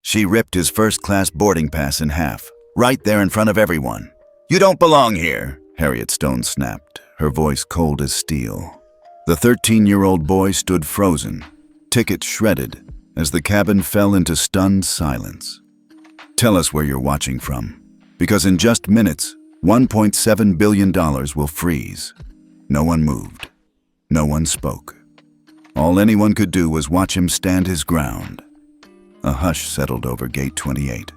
She ripped his first-class boarding pass in half, right there in front of everyone. "You don't belong here," Harriet Stone snapped, her voice cold as steel. The 13-year-old boy stood frozen, ticket shredded, as the cabin fell into stunned silence. "Tell us where you're watching from, because in just minutes, $1.7 billion will freeze." No one moved. No one spoke. All anyone could do was watch him stand his ground. A hush settled over Gate 28.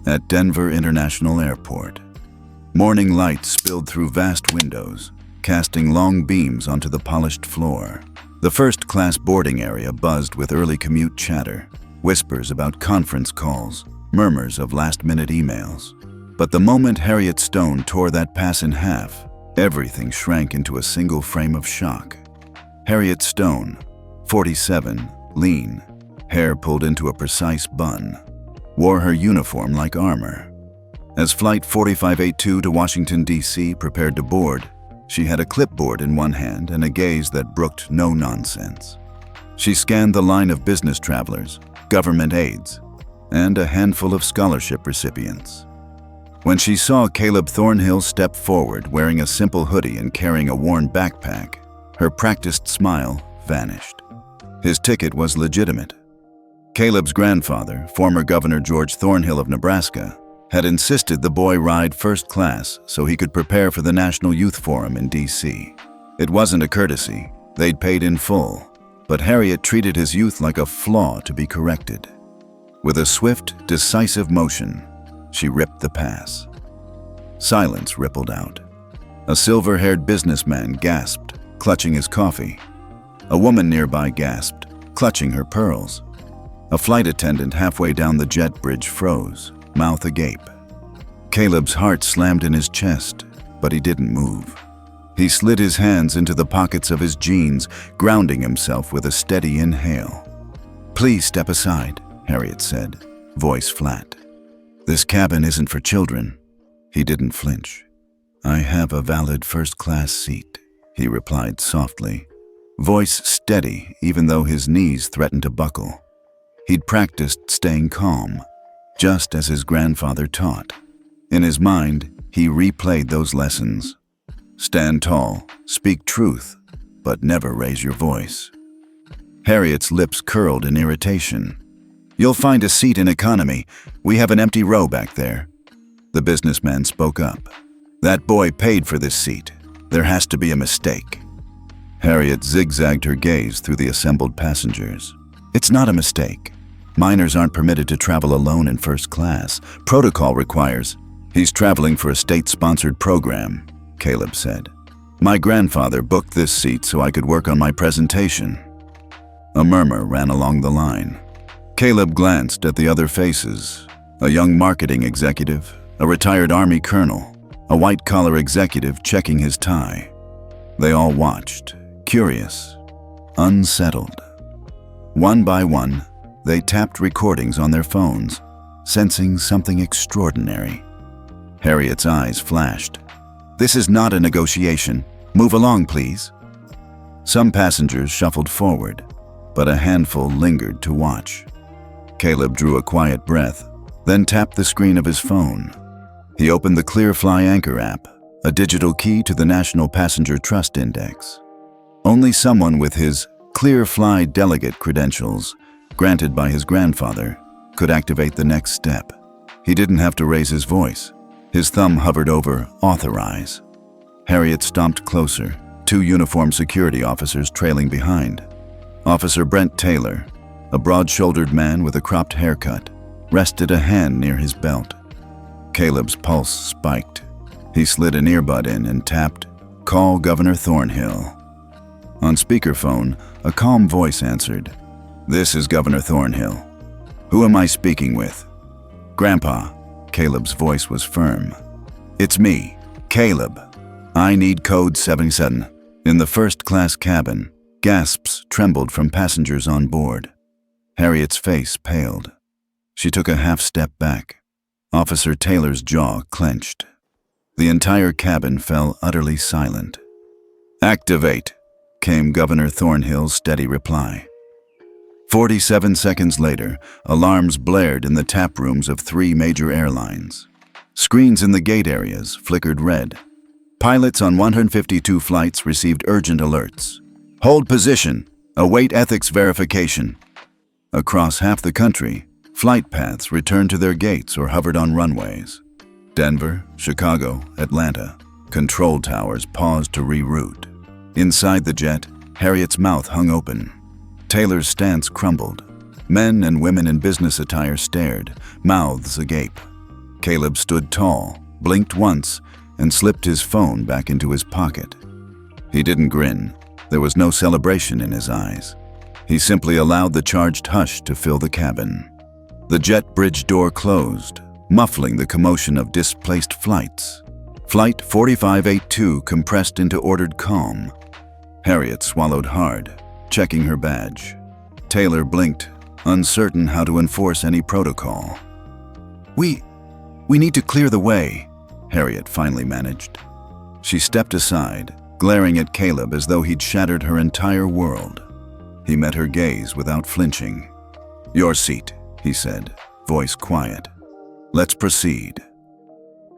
At Denver International Airport, morning light spilled through vast windows, casting long beams onto the polished floor. The first-class boarding area buzzed with early commute chatter, whispers about conference calls, murmurs of last-minute emails. But the moment Harriet Stone tore that pass in half, everything shrank into a single frame of shock. Harriet Stone, 47, lean, hair pulled into a precise bun, wore her uniform like armor. As Flight 4582 to Washington, D.C. prepared to board, she had a clipboard in one hand and a gaze that brooked no nonsense. She scanned the line of business travelers, government aides, and a handful of scholarship recipients. When she saw Caleb Thornhill step forward wearing a simple hoodie and carrying a worn backpack, her practiced smile vanished. His ticket was legitimate. Caleb's grandfather, former Governor George Thornhill of Nebraska, had insisted the boy ride first class so he could prepare for the National Youth Forum in D.C. It wasn't a courtesy, they'd paid in full, but Harriet treated his youth like a flaw to be corrected. With a swift, decisive motion, she ripped the pass. Silence rippled out. A silver-haired businessman gasped, clutching his coffee. A woman nearby gasped, clutching her pearls. A flight attendant halfway down the jet bridge froze, mouth agape. Caleb's heart slammed in his chest, but he didn't move. He slid his hands into the pockets of his jeans, grounding himself with a steady inhale. "Please step aside," Harriet said, voice flat. "This cabin isn't for children." He didn't flinch. "I have a valid first-class seat," he replied softly, voice steady even though his knees threatened to buckle. He'd practiced staying calm, just as his grandfather taught. In his mind, he replayed those lessons. Stand tall, speak truth, but never raise your voice. Harriet's lips curled in irritation. "You'll find a seat in economy. We have an empty row back there." The businessman spoke up. "That boy paid for this seat. There has to be a mistake." Harriet zigzagged her gaze through the assembled passengers. "It's not a mistake. Minors aren't permitted to travel alone in first class. Protocol requires." "He's traveling for a state-sponsored program," Caleb said. "My grandfather booked this seat so I could work on my presentation." A murmur ran along the line. Caleb glanced at the other faces. A young marketing executive, a retired Army colonel, a white-collar executive checking his tie. They all watched, curious, unsettled. One by one, they tapped recordings on their phones, sensing something extraordinary. Harriet's eyes flashed. "This is not a negotiation. Move along, please." Some passengers shuffled forward, but a handful lingered to watch. Caleb drew a quiet breath, then tapped the screen of his phone. He opened the ClearFly Anchor app, a digital key to the National Passenger Trust Index. Only someone with his ClearFly delegate credentials, granted by his grandfather, could activate the next step. He didn't have to raise his voice. His thumb hovered over Authorize. Harriet stomped closer, two uniformed security officers trailing behind. Officer Brent Taylor, a broad-shouldered man with a cropped haircut, rested a hand near his belt. Caleb's pulse spiked. He slid an earbud in and tapped, "Call Governor Thornhill." On speakerphone, a calm voice answered, "This is Governor Thornhill. Who am I speaking with?" "Grandpa," Caleb's voice was firm. "It's me, Caleb. I need code 77. In the first-class cabin, gasps trembled from passengers on board. Harriet's face paled. She took a half-step back. Officer Taylor's jaw clenched. The entire cabin fell utterly silent. "Activate," came Governor Thornhill's steady reply. 47 seconds later, alarms blared in the tap rooms of 3 major airlines. Screens in the gate areas flickered red. Pilots on 152 flights received urgent alerts. Hold position. Await ethics verification. Across half the country, flight paths returned to their gates or hovered on runways. Denver, Chicago, Atlanta. Control towers paused to reroute. Inside the jet, Harriet's mouth hung open. Taylor's stance crumbled. Men and women in business attire stared, mouths agape. Caleb stood tall, blinked once, and slipped his phone back into his pocket. He didn't grin. There was no celebration in his eyes. He simply allowed the charged hush to fill the cabin. The jet bridge door closed, muffling the commotion of displaced flights. Flight 4582 compressed into ordered calm. Harriet swallowed hard, checking her badge. Taylor blinked, uncertain how to enforce any protocol. We need to clear the way," Harriet finally managed. She stepped aside, glaring at Caleb as though he'd shattered her entire world. He met her gaze without flinching. "Your seat," he said, voice quiet. "Let's proceed."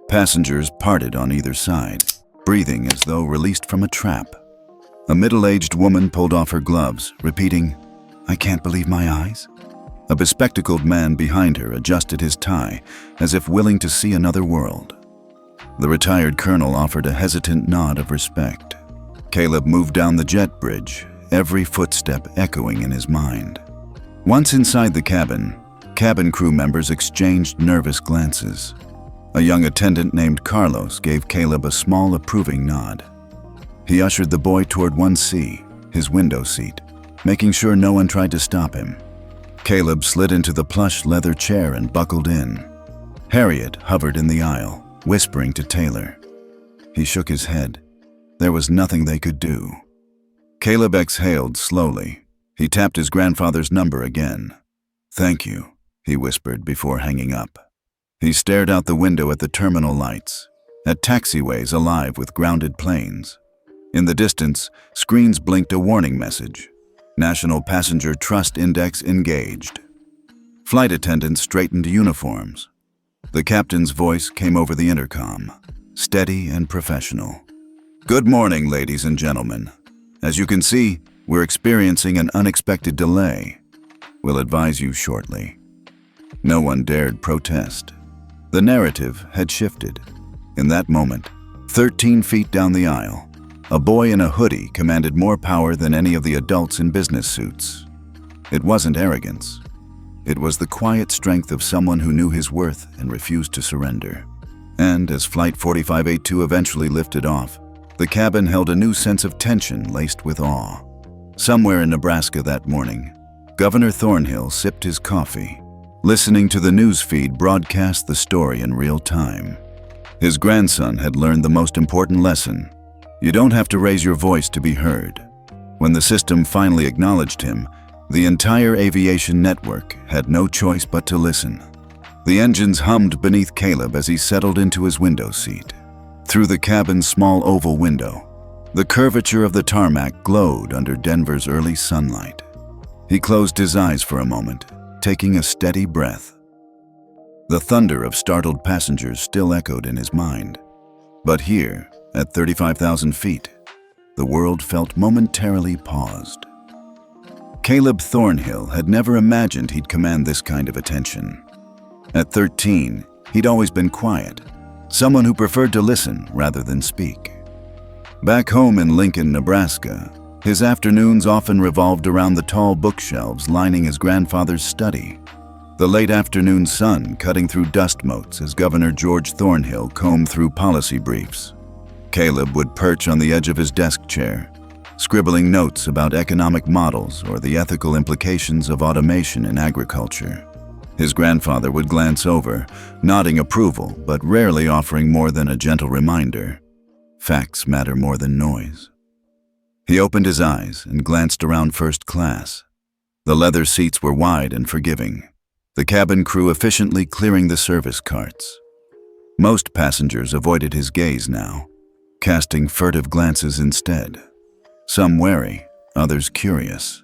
Passengers parted on either side, breathing as though released from a trap. A middle-aged woman pulled off her gloves, repeating, "I can't believe my eyes." A bespectacled man behind her adjusted his tie, as if willing to see another world. The retired colonel offered a hesitant nod of respect. Caleb moved down the jet bridge, every footstep echoing in his mind. Once inside the cabin crew members exchanged nervous glances. A young attendant named Carlos gave Caleb a small approving nod. He ushered the boy toward 1C, his window seat, making sure no one tried to stop him. Caleb slid into the plush leather chair and buckled in. Harriet hovered in the aisle, whispering to Taylor. He shook his head. There was nothing they could do. Caleb exhaled slowly. He tapped his grandfather's number again. "Thank you," he whispered before hanging up. He stared out the window at the terminal lights, at taxiways alive with grounded planes. In the distance, screens blinked a warning message. National Passenger Trust Index engaged. Flight attendants straightened uniforms. The captain's voice came over the intercom, steady and professional. "Good morning, ladies and gentlemen. As you can see, we're experiencing an unexpected delay. We'll advise you shortly." No one dared protest. The narrative had shifted. In that moment, 13 feet down the aisle, a boy in a hoodie commanded more power than any of the adults in business suits. It wasn't arrogance. It was the quiet strength of someone who knew his worth and refused to surrender. And as Flight 4582 eventually lifted off, the cabin held a new sense of tension laced with awe. Somewhere in Nebraska that morning, Governor Thornhill sipped his coffee, listening to the news feed broadcast the story in real time. His grandson had learned the most important lesson. You don't have to raise your voice to be heard. When the system finally acknowledged him, the entire aviation network had no choice but to listen. The engines hummed beneath Caleb as he settled into his window seat. Through the cabin's small oval window, the curvature of the tarmac glowed under Denver's early sunlight. He closed his eyes for a moment, taking a steady breath. The thunder of startled passengers still echoed in his mind. But here, at 35,000 feet, the world felt momentarily paused. Caleb Thornhill had never imagined he'd command this kind of attention. At 13, he'd always been quiet, someone who preferred to listen rather than speak. Back home in Lincoln, Nebraska, his afternoons often revolved around the tall bookshelves lining his grandfather's study. The late afternoon sun cutting through dust motes as Governor George Thornhill combed through policy briefs. Caleb would perch on the edge of his desk chair, scribbling notes about economic models or the ethical implications of automation in agriculture. His grandfather would glance over, nodding approval, but rarely offering more than a gentle reminder. Facts matter more than noise. He opened his eyes and glanced around first class. The leather seats were wide and forgiving, the cabin crew efficiently clearing the service carts. Most passengers avoided his gaze now, casting furtive glances instead. Some wary, others curious.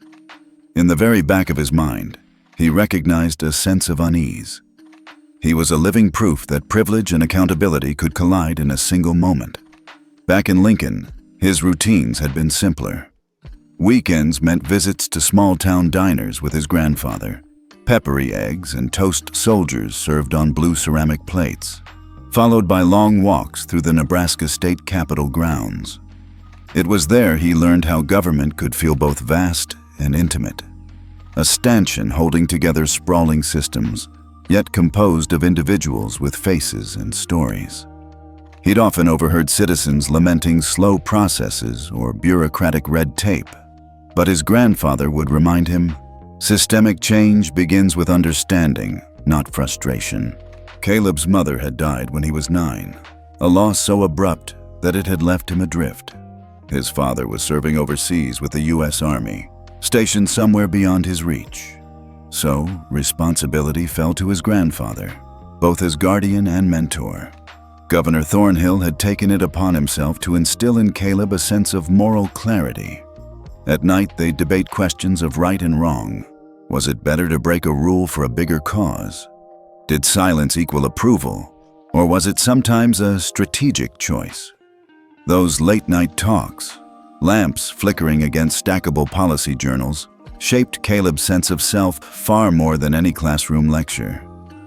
In the very back of his mind, he recognized a sense of unease. He was a living proof that privilege and accountability could collide in a single moment. Back in Lincoln, his routines had been simpler. Weekends meant visits to small-town diners with his grandfather, peppery eggs and toast soldiers served on blue ceramic plates, followed by long walks through the Nebraska State Capitol grounds. It was there he learned how government could feel both vast and intimate, a stanchion holding together sprawling systems, yet composed of individuals with faces and stories. He'd often overheard citizens lamenting slow processes or bureaucratic red tape, but his grandfather would remind him, systemic change begins with understanding, not frustration. Caleb's mother had died when he was 9, a loss so abrupt that it had left him adrift. His father was serving overseas with the U.S. Army, stationed somewhere beyond his reach. So, responsibility fell to his grandfather, both as guardian and mentor. Governor Thornhill had taken it upon himself to instill in Caleb a sense of moral clarity. At night, they'd debate questions of right and wrong. Was it better to break a rule for a bigger cause? Did silence equal approval, or was it sometimes a strategic choice? Those late-night talks, lamps flickering against stackable policy journals, shaped Caleb's sense of self far more than any classroom lecture.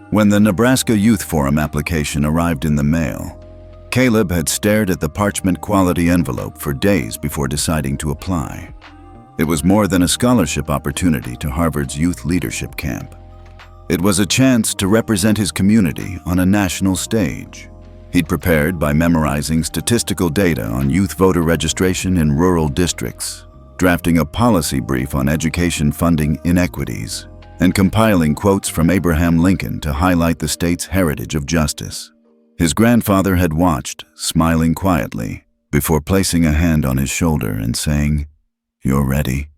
When the Nebraska Youth Forum application arrived in the mail, Caleb had stared at the parchment-quality envelope for days before deciding to apply. It was more than a scholarship opportunity to Harvard's youth leadership camp. It was a chance to represent his community on a national stage. He'd prepared by memorizing statistical data on youth voter registration in rural districts, drafting a policy brief on education funding inequities, and compiling quotes from Abraham Lincoln to highlight the state's heritage of justice. His grandfather had watched, smiling quietly, before placing a hand on his shoulder and saying, "You're ready."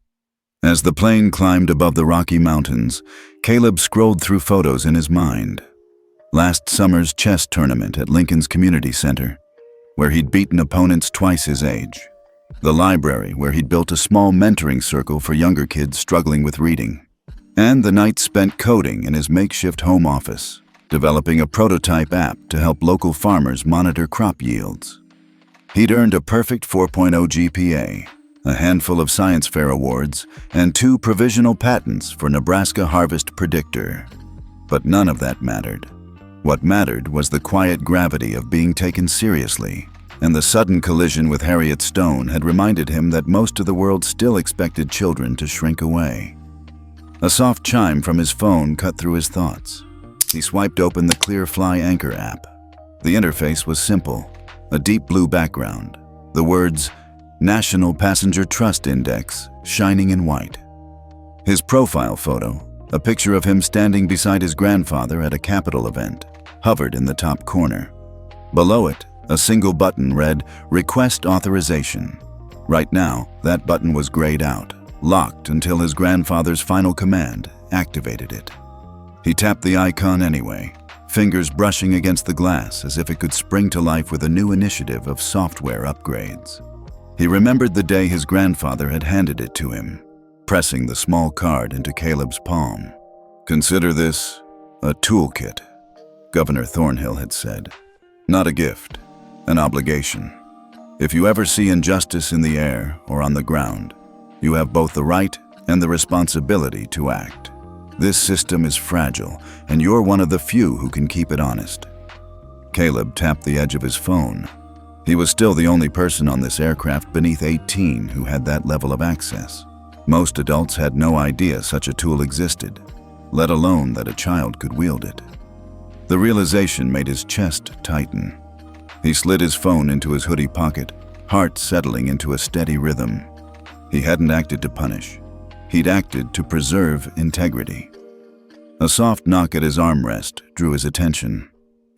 As the plane climbed above the Rocky Mountains, Caleb scrolled through photos in his mind. Last summer's chess tournament at Lincoln's Community Center, where he'd beaten opponents twice his age. The library, where he'd built a small mentoring circle for younger kids struggling with reading. And the nights spent coding in his makeshift home office, developing a prototype app to help local farmers monitor crop yields. He'd earned a perfect 4.0 GPA, a handful of science fair awards, and 2 provisional patents for Nebraska Harvest Predictor. But none of that mattered. What mattered was the quiet gravity of being taken seriously, and the sudden collision with Harriet Stone had reminded him that most of the world still expected children to shrink away. A soft chime from his phone cut through his thoughts. He swiped open the ClearFly Anchor app. The interface was simple, a deep blue background, the words, National Passenger Trust Index, shining in white. His profile photo, a picture of him standing beside his grandfather at a Capitol event, hovered in the top corner. Below it, a single button read, Request Authorization. Right now, that button was grayed out, locked until his grandfather's final command activated it. He tapped the icon anyway, fingers brushing against the glass as if it could spring to life with a new initiative of software upgrades. He remembered the day his grandfather had handed it to him, pressing the small card into Caleb's palm. "Consider this a toolkit," Governor Thornhill had said. "Not a gift, an obligation. If you ever see injustice in the air or on the ground, you have both the right and the responsibility to act. This system is fragile, and you're one of the few who can keep it honest." Caleb tapped the edge of his phone. He was still the only person on this aircraft beneath 18 who had that level of access. Most adults had no idea such a tool existed, let alone that a child could wield it. The realization made his chest tighten. He slid his phone into his hoodie pocket, heart settling into a steady rhythm. He hadn't acted to punish. He'd acted to preserve integrity. A soft knock at his armrest drew his attention.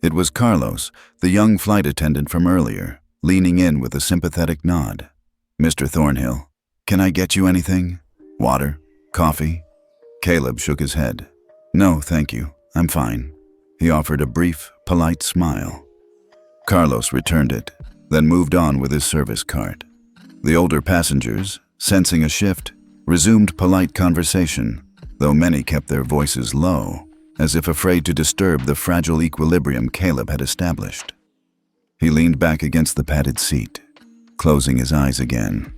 It was Carlos, the young flight attendant from earlier, leaning in with a sympathetic nod. "Mr. Thornhill, can I get you anything? Water? Coffee?" Caleb shook his head. "No, thank you. I'm fine." He offered a brief, polite smile. Carlos returned it, then moved on with his service cart. The older passengers, sensing a shift, resumed polite conversation, though many kept their voices low, as if afraid to disturb the fragile equilibrium Caleb had established. He leaned back against the padded seat, closing his eyes again.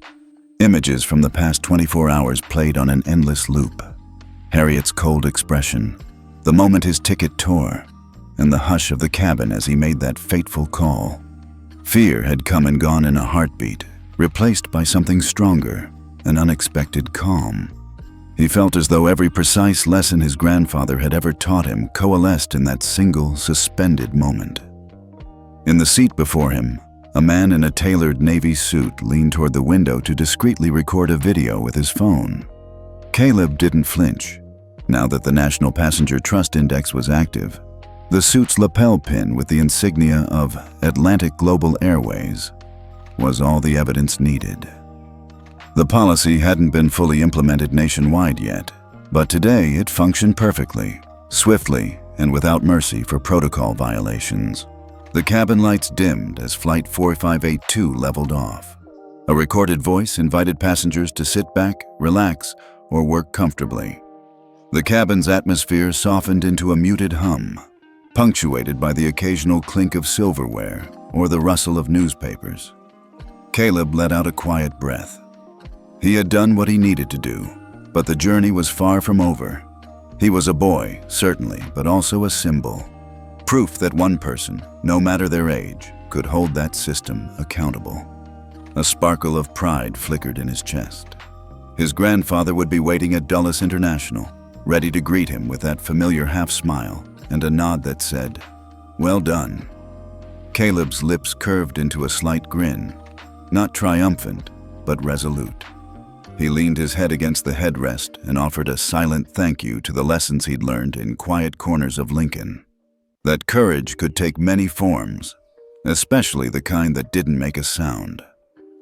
Images from the past 24 hours played on an endless loop. Harriet's cold expression, the moment his ticket tore, and the hush of the cabin as he made that fateful call. Fear had come and gone in a heartbeat, replaced by something stronger, an unexpected calm. He felt as though every precise lesson his grandfather had ever taught him coalesced in that single, suspended moment. In the seat before him, a man in a tailored navy suit leaned toward the window to discreetly record a video with his phone. Caleb didn't flinch. Now that the National Passenger Trust Index was active, the suit's lapel pin with the insignia of Atlantic Global Airways was all the evidence needed. The policy hadn't been fully implemented nationwide yet, but today it functioned perfectly, swiftly, and without mercy for protocol violations. The cabin lights dimmed as Flight 4582 leveled off. A recorded voice invited passengers to sit back, relax, or work comfortably. The cabin's atmosphere softened into a muted hum, punctuated by the occasional clink of silverware or the rustle of newspapers. Caleb let out a quiet breath. He had done what he needed to do, but the journey was far from over. He was a boy, certainly, but also a symbol. Proof that one person, no matter their age, could hold that system accountable. A sparkle of pride flickered in his chest. His grandfather would be waiting at Dulles International, ready to greet him with that familiar half-smile and a nod that said, "Well done." Caleb's lips curved into a slight grin, not triumphant, but resolute. He leaned his head against the headrest and offered a silent thank you to the lessons he'd learned in quiet corners of Lincoln. That courage could take many forms, especially the kind that didn't make a sound.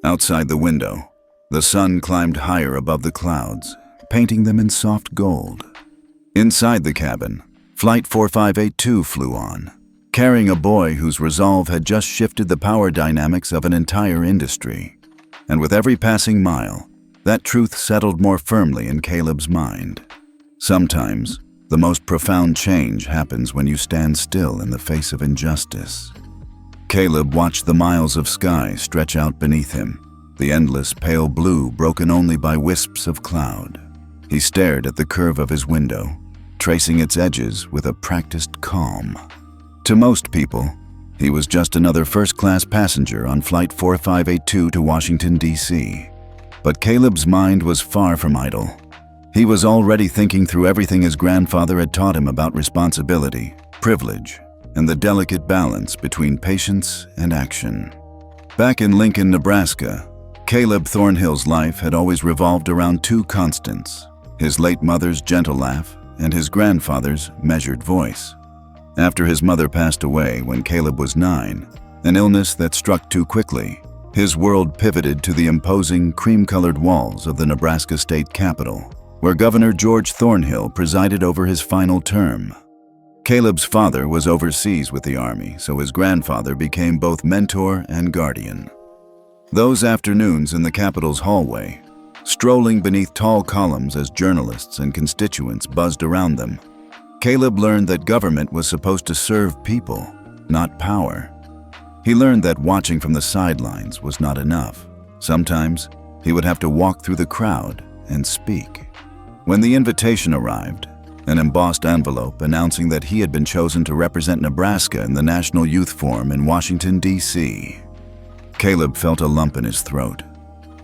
Outside the window, the sun climbed higher above the clouds, painting them in soft gold. Inside the cabin, Flight 4582 flew on, carrying a boy whose resolve had just shifted the power dynamics of an entire industry. And with every passing mile, that truth settled more firmly in Caleb's mind. Sometimes, the most profound change happens when you stand still in the face of injustice. Caleb watched the miles of sky stretch out beneath him, the endless pale blue broken only by wisps of cloud. He stared at the curve of his window, tracing its edges with a practiced calm. To most people, he was just another first-class passenger on Flight 4582 to Washington, D.C. But Caleb's mind was far from idle. He was already thinking through everything his grandfather had taught him about responsibility, privilege, and the delicate balance between patience and action. Back in Lincoln, Nebraska, Caleb Thornhill's life had always revolved around two constants: his late mother's gentle laugh and his grandfather's measured voice. After his mother passed away when Caleb was 9, an illness that struck too quickly, his world pivoted to the imposing cream-colored walls of the Nebraska state capitol, where Governor George Thornhill presided over his final term. Caleb's father was overseas with the Army, so his grandfather became both mentor and guardian. Those afternoons in the Capitol's hallway, strolling beneath tall columns as journalists and constituents buzzed around them, Caleb learned that government was supposed to serve people, not power. He learned that watching from the sidelines was not enough. Sometimes, he would have to walk through the crowd and speak. When the invitation arrived, an embossed envelope announcing that he had been chosen to represent Nebraska in the National Youth Forum in Washington, D.C., Caleb felt a lump in his throat.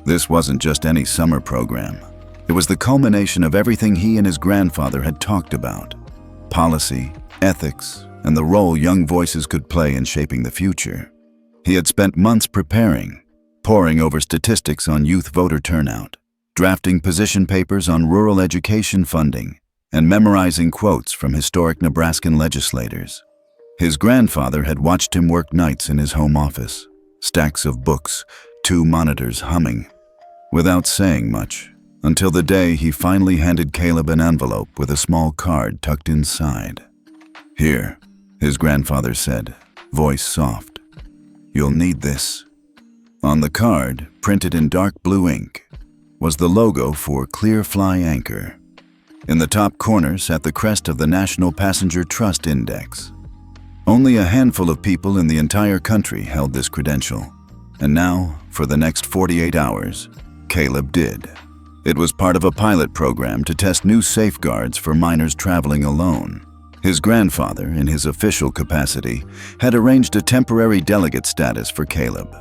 This wasn't just any summer program. It was the culmination of everything he and his grandfather had talked about: policy, ethics, and the role young voices could play in shaping the future. He had spent months preparing, poring over statistics on youth voter turnout, drafting position papers on rural education funding, and memorizing quotes from historic Nebraskan legislators. His grandfather had watched him work nights in his home office, stacks of books, 2 monitors humming, without saying much, until the day he finally handed Caleb an envelope with a small card tucked inside. "Here," his grandfather said, voice soft. "You'll need this." On the card, printed in dark blue ink, was the logo for ClearFly Anchor. In the top corner sat the crest of the National Passenger Trust Index. Only a handful of people in the entire country held this credential. And now, for the next 48 hours, Caleb did. It was part of a pilot program to test new safeguards for minors traveling alone. His grandfather, in his official capacity, had arranged a temporary delegate status for Caleb.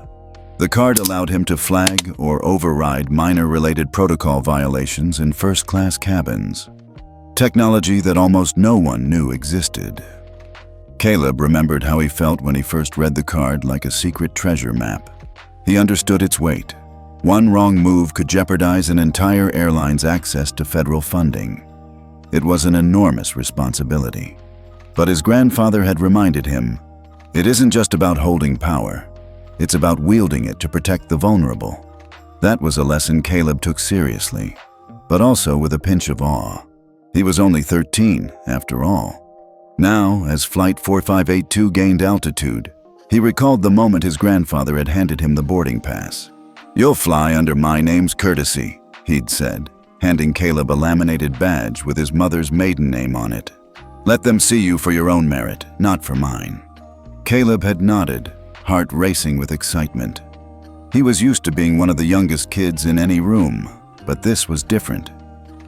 The card allowed him to flag or override minor-related protocol violations in first-class cabins. Technology that almost no one knew existed. Caleb remembered how he felt when he first read the card like a secret treasure map. He understood its weight. One wrong move could jeopardize an entire airline's access to federal funding. It was an enormous responsibility. But his grandfather had reminded him, it isn't just about holding power. It's about wielding it to protect the vulnerable. That was a lesson Caleb took seriously, but also with a pinch of awe. He was only 13, after all. Now, as Flight 4582 gained altitude, he recalled the moment his grandfather had handed him the boarding pass. "You'll fly under my name's courtesy," he'd said, handing Caleb a laminated badge with his mother's maiden name on it. "Let them see you for your own merit, not for mine." Caleb had nodded, heart racing with excitement. He was used to being one of the youngest kids in any room, but this was different.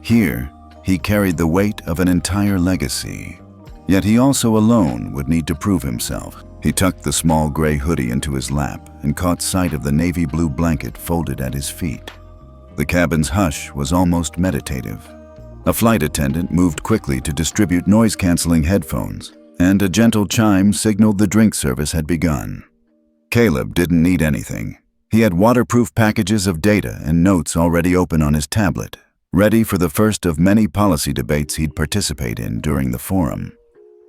Here, he carried the weight of an entire legacy. Yet he also alone would need to prove himself. He tucked the small gray hoodie into his lap and caught sight of the navy blue blanket folded at his feet. The cabin's hush was almost meditative. A flight attendant moved quickly to distribute noise-canceling headphones, and a gentle chime signaled the drink service had begun. Caleb didn't need anything. He had waterproof packages of data and notes already open on his tablet, ready for the first of many policy debates he'd participate in during the forum.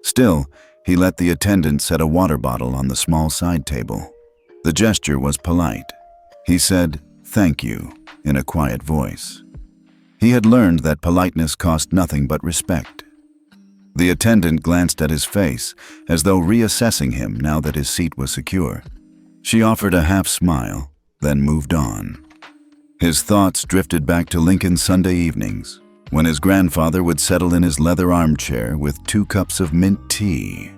Still, he let the attendant set a water bottle on the small side table. The gesture was polite. He said, "Thank you," in a quiet voice. He had learned that politeness cost nothing but respect. The attendant glanced at his face, as though reassessing him now that his seat was secure. She offered a half smile, then moved on. His thoughts drifted back to Lincoln's Sunday evenings, when his grandfather would settle in his leather armchair with 2 cups of mint tea.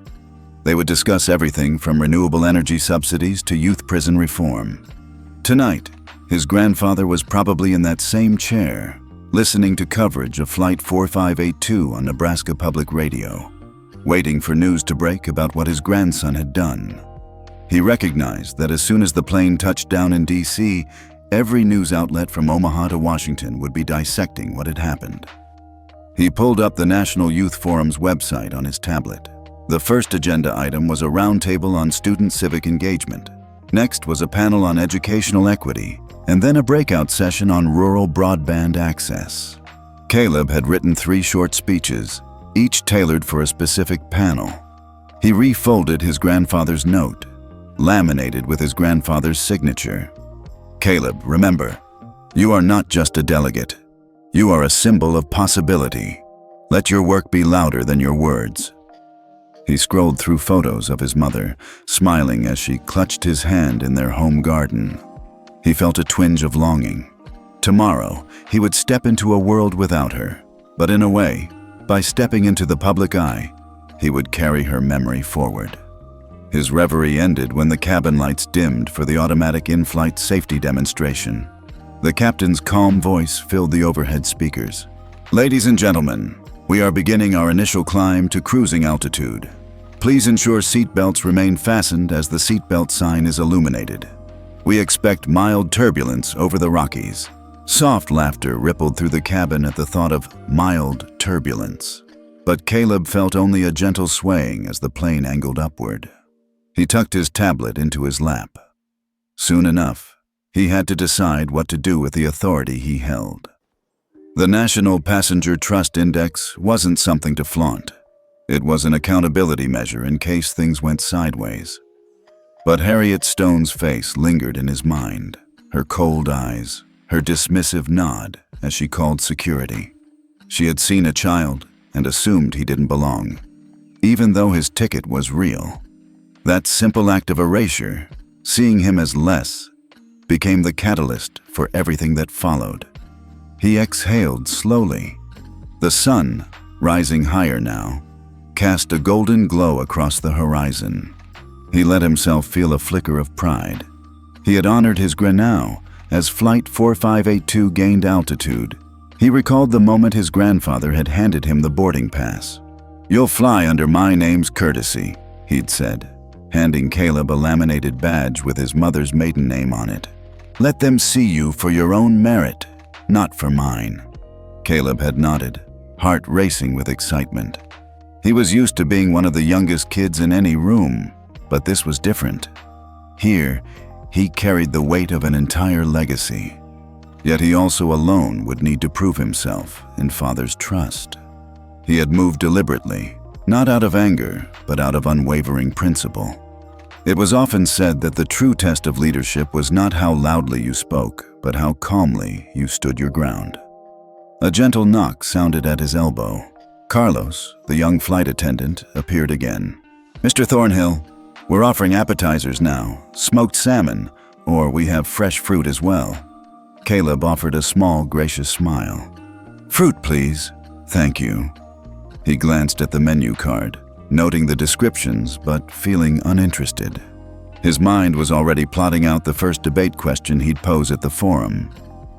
They would discuss everything from renewable energy subsidies to youth prison reform. Tonight, his grandfather was probably in that same chair, listening to coverage of Flight 4582 on Nebraska Public Radio, waiting for news to break about what his grandson had done. He recognized that as soon as the plane touched down in D.C., every news outlet from Omaha to Washington would be dissecting what had happened. He pulled up the National Youth Forum's website on his tablet. The first agenda item was a roundtable on student civic engagement. Next was a panel on educational equity, and then a breakout session on rural broadband access. Caleb had written 3 short speeches, each tailored for a specific panel. He refolded his grandfather's note, laminated with his grandfather's signature. "Caleb, remember, you are not just a delegate. You are a symbol of possibility. Let your work be louder than your words." He scrolled through photos of his mother, smiling as she clutched his hand in their home garden. He felt a twinge of longing. Tomorrow, he would step into a world without her, but in a way, by stepping into the public eye, he would carry her memory forward. His reverie ended when the cabin lights dimmed for the automatic in-flight safety demonstration. The captain's calm voice filled the overhead speakers. "Ladies and gentlemen, we are beginning our initial climb to cruising altitude. Please ensure seatbelts remain fastened as the seatbelt sign is illuminated. We expect mild turbulence over the Rockies." Soft laughter rippled through the cabin at the thought of mild turbulence. But Caleb felt only a gentle swaying as the plane angled upward. He tucked his tablet into his lap. Soon enough, he had to decide what to do with the authority he held. The National Passenger Trust Index wasn't something to flaunt. It was an accountability measure in case things went sideways. But Harriet Stone's face lingered in his mind, her cold eyes, her dismissive nod as she called security. She had seen a child and assumed he didn't belong, even though his ticket was real. That simple act of erasure, seeing him as less, became the catalyst for everything that followed. He exhaled slowly. The sun, rising higher now, cast a golden glow across the horizon. He let himself feel a flicker of pride. He had honored his Grenou as Flight 4582 gained altitude. He recalled the moment his grandfather had handed him the boarding pass. "You'll fly under my name's courtesy," he'd said, handing Caleb a laminated badge with his mother's maiden name on it. "Let them see you for your own merit, not for mine." Caleb had nodded, heart racing with excitement. He was used to being one of the youngest kids in any room, but this was different. Here, he carried the weight of an entire legacy. Yet he also alone would need to prove himself in Father's trust. He had moved deliberately, not out of anger, but out of unwavering principle. It was often said that the true test of leadership was not how loudly you spoke, but how calmly you stood your ground. A gentle knock sounded at his elbow. Carlos, the young flight attendant, appeared again. "Mr. Thornhill, we're offering appetizers now, smoked salmon, or we have fresh fruit as well." Caleb offered a small, gracious smile. "Fruit, please." "Thank you." He glanced at the menu card, noting the descriptions but feeling uninterested. His mind was already plotting out the first debate question he'd pose at the forum.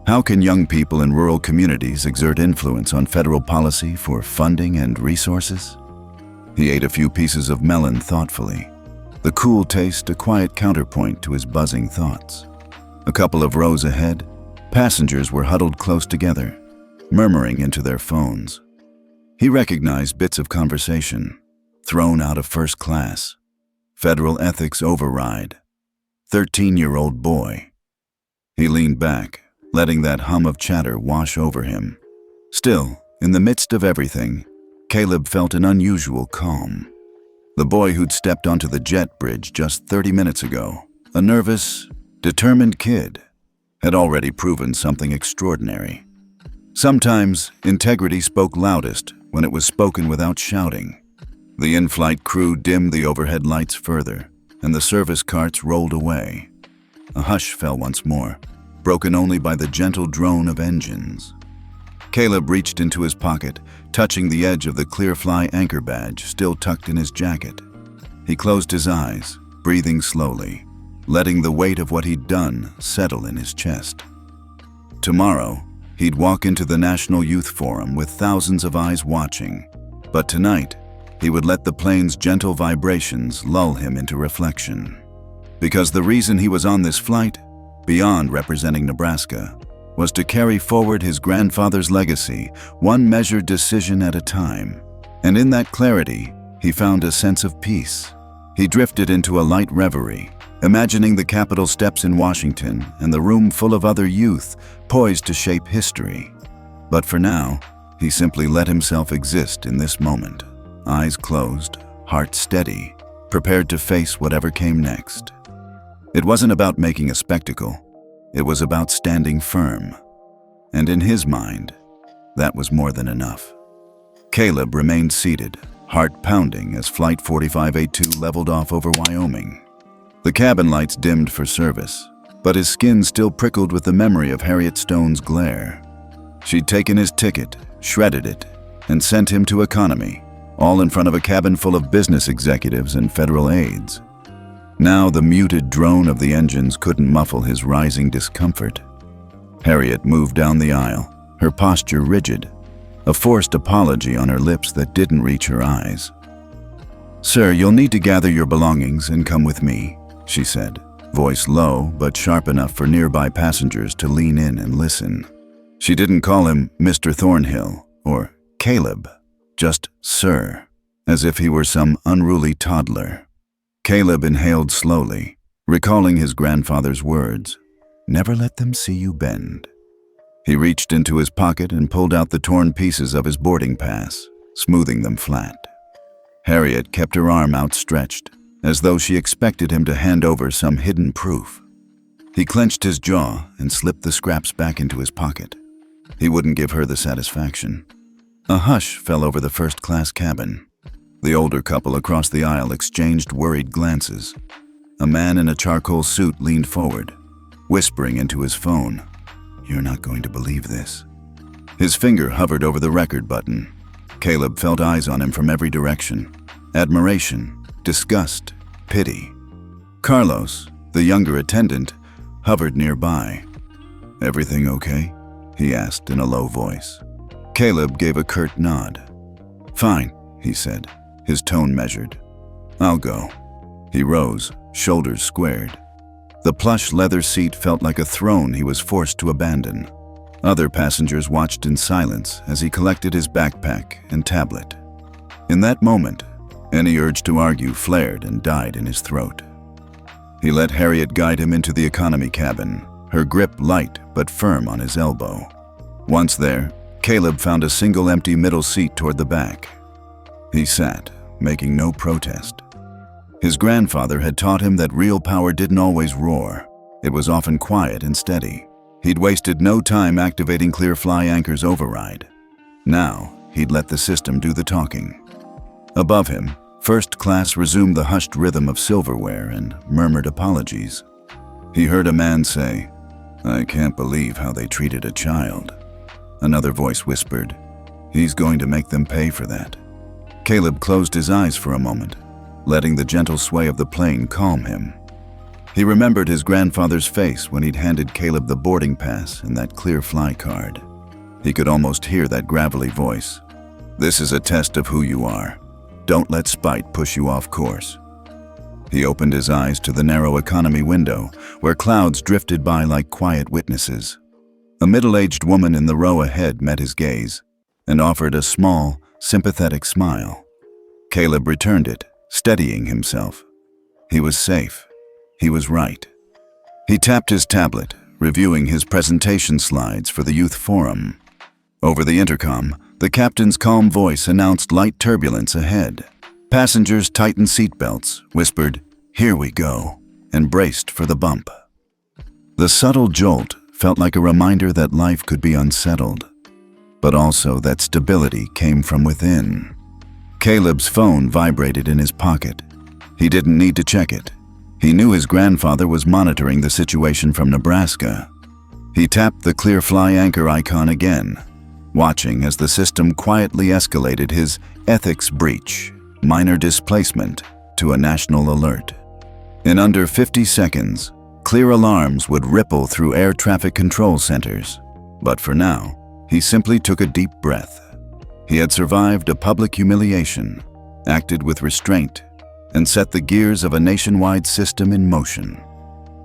How can young people in rural communities exert influence on federal policy for funding and resources? He ate a few pieces of melon thoughtfully, the cool taste a quiet counterpoint to his buzzing thoughts. A couple of rows ahead, passengers were huddled close together, murmuring into their phones. He recognized bits of conversation. Thrown out of first class. Federal ethics override. 13-year-old boy. He leaned back, letting that hum of chatter wash over him. Still, in the midst of everything, Caleb felt an unusual calm. The boy who'd stepped onto the jet bridge just 30 minutes ago, a nervous, determined kid, had already proven something extraordinary. Sometimes, integrity spoke loudest when it was spoken without shouting. The in-flight crew dimmed the overhead lights further, and the service carts rolled away. A hush fell once more, broken only by the gentle drone of engines. Caleb reached into his pocket, touching the edge of the ClearFly Anchor badge still tucked in his jacket. He closed his eyes, breathing slowly, letting the weight of what he'd done settle in his chest. Tomorrow, he'd walk into the National Youth Forum with thousands of eyes watching, but tonight, he would let the plane's gentle vibrations lull him into reflection. Because the reason he was on this flight, beyond representing Nebraska, was to carry forward his grandfather's legacy, one measured decision at a time. And in that clarity, he found a sense of peace. He drifted into a light reverie, imagining the Capitol steps in Washington and the room full of other youth poised to shape history. But for now, he simply let himself exist in this moment. Eyes closed, heart steady, prepared to face whatever came next. It wasn't about making a spectacle. It was about standing firm. And in his mind, that was more than enough. Caleb remained seated, heart pounding as Flight 4582 leveled off over Wyoming. The cabin lights dimmed for service, but his skin still prickled with the memory of Harriet Stone's glare. She'd taken his ticket, shredded it, and sent him to economy, all in front of a cabin full of business executives and federal aides. Now the muted drone of the engines couldn't muffle his rising discomfort. Harriet moved down the aisle, her posture rigid, a forced apology on her lips that didn't reach her eyes. "Sir, you'll need to gather your belongings and come with me," she said, voice low but sharp enough for nearby passengers to lean in and listen. She didn't call him Mr. Thornhill or Caleb, just Sir, as if he were some unruly toddler. Caleb inhaled slowly, recalling his grandfather's words, "Never let them see you bend." He reached into his pocket and pulled out the torn pieces of his boarding pass, smoothing them flat. Harriet kept her arm outstretched, as though she expected him to hand over some hidden proof. He clenched his jaw and slipped the scraps back into his pocket. He wouldn't give her the satisfaction. A hush fell over the first-class cabin. The older couple across the aisle exchanged worried glances. A man in a charcoal suit leaned forward, whispering into his phone, "You're not going to believe this." His finger hovered over the record button. Caleb felt eyes on him from every direction. Admiration, disgust, pity. Carlos, the younger attendant, hovered nearby. "Everything okay?" he asked in a low voice. Caleb gave a curt nod. "Fine," he said, his tone measured. "I'll go." He rose, shoulders squared. The plush leather seat felt like a throne he was forced to abandon. Other passengers watched in silence as he collected his backpack and tablet. In that moment, any urge to argue flared and died in his throat. He let Harriet guide him into the economy cabin, her grip light but firm on his elbow. Once there, Caleb found a single empty middle seat toward the back. He sat, making no protest. His grandfather had taught him that real power didn't always roar. It was often quiet and steady. He'd wasted no time activating ClearFly Anchor's override. Now, he'd let the system do the talking. Above him, First Class resumed the hushed rhythm of silverware and murmured apologies. He heard a man say, "I can't believe how they treated a child." Another voice whispered, "He's going to make them pay for that." Caleb closed his eyes for a moment, letting the gentle sway of the plane calm him. He remembered his grandfather's face when he'd handed Caleb the boarding pass and that ClearFly card. He could almost hear that gravelly voice. "This is a test of who you are. Don't let spite push you off course." He opened his eyes to the narrow economy window, where clouds drifted by like quiet witnesses. A middle-aged woman in the row ahead met his gaze and offered a small, sympathetic smile. Caleb returned it, steadying himself. He was safe. He was right. He tapped his tablet, reviewing his presentation slides for the youth forum. Over the intercom, the captain's calm voice announced light turbulence ahead. Passengers tightened seatbelts, whispered, "Here we go," and braced for the bump. The subtle jolt felt like a reminder that life could be unsettled, but also that stability came from within. Caleb's phone vibrated in his pocket. He didn't need to check it. He knew his grandfather was monitoring the situation from Nebraska. He tapped the ClearFly Anchor icon again, watching as the system quietly escalated his ethics breach, minor displacement, to a national alert. In under 50 seconds, clear alarms would ripple through air traffic control centers. But for now, he simply took a deep breath. He had survived a public humiliation, acted with restraint, and set the gears of a nationwide system in motion.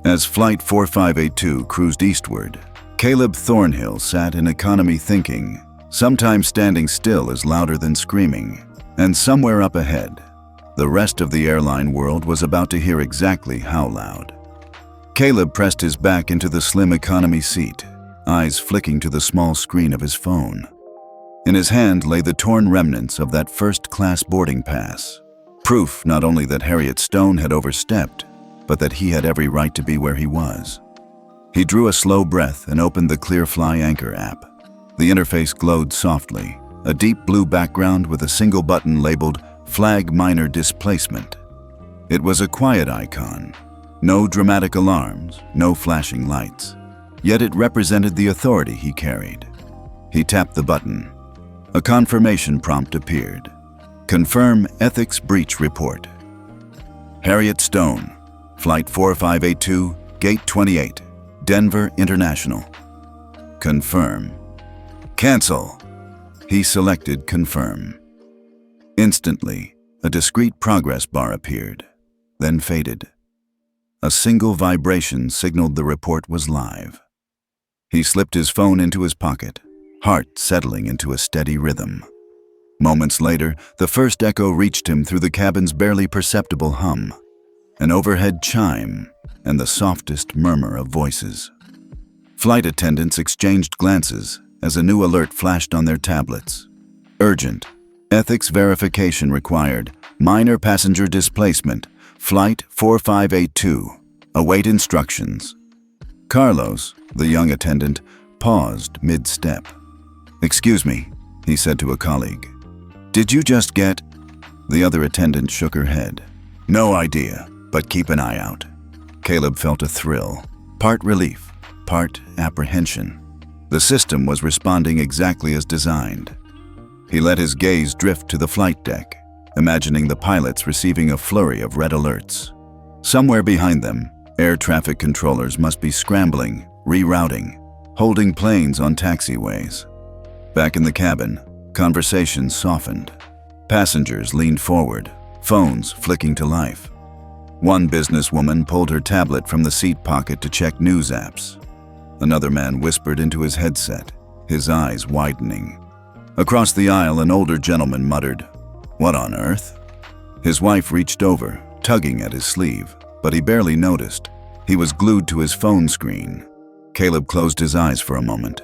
As Flight 4582 cruised eastward, Caleb Thornhill sat in economy thinking, sometimes standing still is louder than screaming, and somewhere up ahead, the rest of the airline world was about to hear exactly how loud. Caleb pressed his back into the slim economy seat, eyes flicking to the small screen of his phone. In his hand lay the torn remnants of that first-class boarding pass, proof not only that Harriet Stone had overstepped, but that he had every right to be where he was. He drew a slow breath and opened the ClearFly Anchor app. The interface glowed softly, a deep blue background with a single button labeled Flag Minor Displacement. It was a quiet icon, no dramatic alarms, no flashing lights, yet it represented the authority he carried. He tapped the button. A confirmation prompt appeared. Confirm Ethics Breach Report. Harriet Stone, Flight 4582, Gate 28, Denver International. Confirm. Cancel. He selected Confirm. Instantly, a discrete progress bar appeared, then faded. A single vibration signaled the report was live. He slipped his phone into his pocket, heart settling into a steady rhythm. Moments later, the first echo reached him through the cabin's barely perceptible hum, an overhead chime, and the softest murmur of voices. Flight attendants exchanged glances as a new alert flashed on their tablets. Urgent. Ethics verification required. Minor passenger displacement. Flight 4582. Await instructions. Carlos, the young attendant, paused mid-step. "Excuse me," he said to a colleague. "Did you just get—" The other attendant shook her head. "No idea, but keep an eye out." Caleb felt a thrill, part relief, part apprehension. The system was responding exactly as designed. He let his gaze drift to the flight deck, imagining the pilots receiving a flurry of red alerts. Somewhere behind them, air traffic controllers must be scrambling, rerouting, holding planes on taxiways. Back in the cabin, conversations softened. Passengers leaned forward, phones flicking to life. One businesswoman pulled her tablet from the seat pocket to check news apps. Another man whispered into his headset, his eyes widening. Across the aisle, an older gentleman muttered, "What on earth?" His wife reached over, tugging at his sleeve, but he barely noticed. He was glued to his phone screen. Caleb closed his eyes for a moment.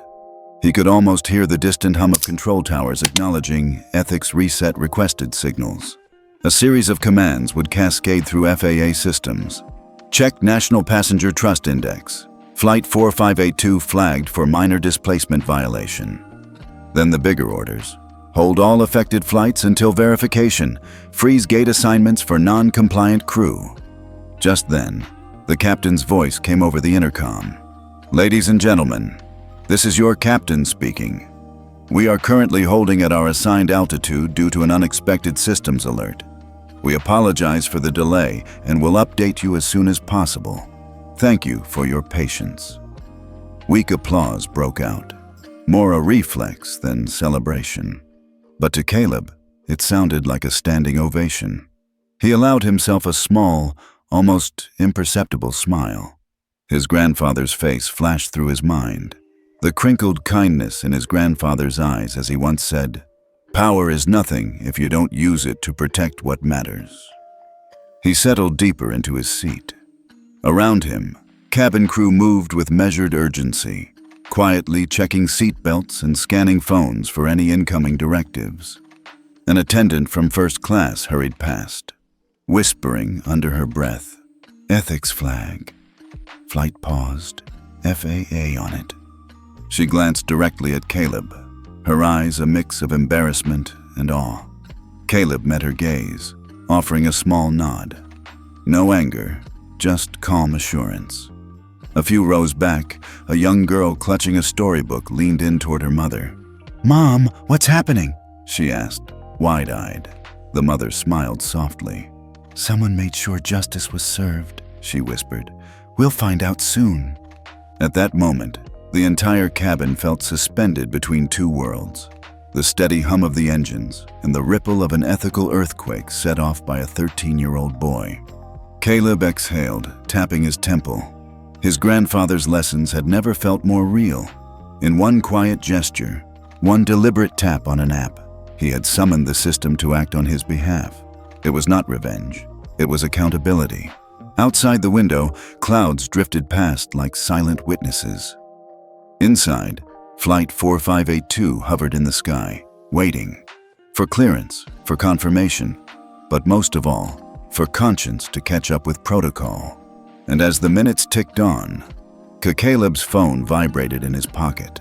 He could almost hear the distant hum of control towers acknowledging ethics reset requested signals. A series of commands would cascade through FAA systems. Check National Passenger Trust Index. Flight 4582 flagged for minor displacement violation. Then the bigger orders. Hold all affected flights until verification. Freeze gate assignments for non-compliant crew. Just then, the captain's voice came over the intercom. "Ladies and gentlemen, this is your captain speaking. We are currently holding at our assigned altitude due to an unexpected systems alert. We apologize for the delay and will update you as soon as possible. Thank you for your patience." Weak applause broke out, more a reflex than celebration. But to Caleb, it sounded like a standing ovation. He allowed himself a small, almost imperceptible smile. His grandfather's face flashed through his mind, the crinkled kindness in his grandfather's eyes as he once said, "Power is nothing if you don't use it to protect what matters." He settled deeper into his seat. Around him, cabin crew moved with measured urgency, quietly checking seat belts and scanning phones for any incoming directives. An attendant from first class hurried past, whispering under her breath, "Ethics flag." Flight paused, FAA on it. She glanced directly at Caleb, her eyes a mix of embarrassment and awe. Caleb met her gaze, offering a small nod. No anger, just calm assurance. A few rows back, a young girl clutching a storybook leaned in toward her mother. "Mom, what's happening?" she asked, wide-eyed. The mother smiled softly. "Someone made sure justice was served," she whispered. "We'll find out soon." At that moment, the entire cabin felt suspended between two worlds. The steady hum of the engines and the ripple of an ethical earthquake set off by a 13-year-old boy. Caleb exhaled, tapping his temple. His grandfather's lessons had never felt more real. In one quiet gesture, one deliberate tap on an app, he had summoned the system to act on his behalf. It was not revenge, it was accountability. Outside the window, clouds drifted past like silent witnesses. Inside, Flight 4582 hovered in the sky, waiting. For clearance, for confirmation, but most of all, for conscience to catch up with protocol. And as the minutes ticked on, Caleb's phone vibrated in his pocket.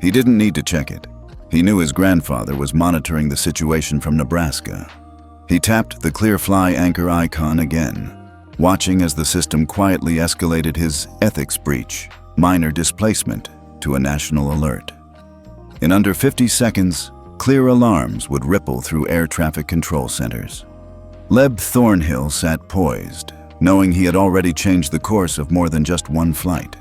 He didn't need to check it. He knew his grandfather was monitoring the situation from Nebraska. He tapped the ClearFly Anchor icon again, watching as the system quietly escalated his ethics breach, minor displacement, to a national alert. In under 50 seconds, clear alarms would ripple through air traffic control centers. Caleb Thornhill sat poised, knowing he had already changed the course of more than just one flight.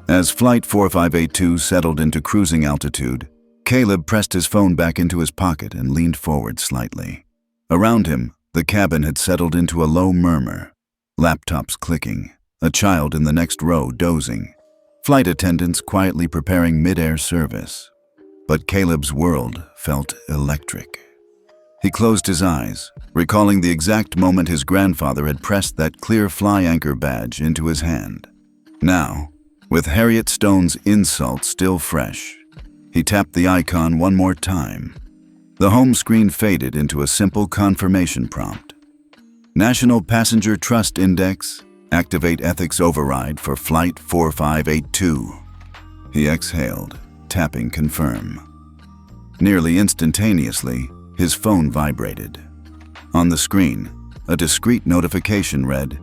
As Flight 4582 settled into cruising altitude, Caleb pressed his phone back into his pocket and leaned forward slightly. Around him, the cabin had settled into a low murmur. Laptops clicking, a child in the next row dozing, flight attendants quietly preparing mid-air service. But Caleb's world felt electric. He closed his eyes, recalling the exact moment his grandfather had pressed that ClearFly Anchor badge into his hand. Now, with Harriet Stone's insult still fresh, he tapped the icon one more time. The home screen faded into a simple confirmation prompt. National Passenger Trust Index, activate ethics override for Flight 4582. He exhaled, tapping confirm. Nearly instantaneously, his phone vibrated. On the screen, a discreet notification read,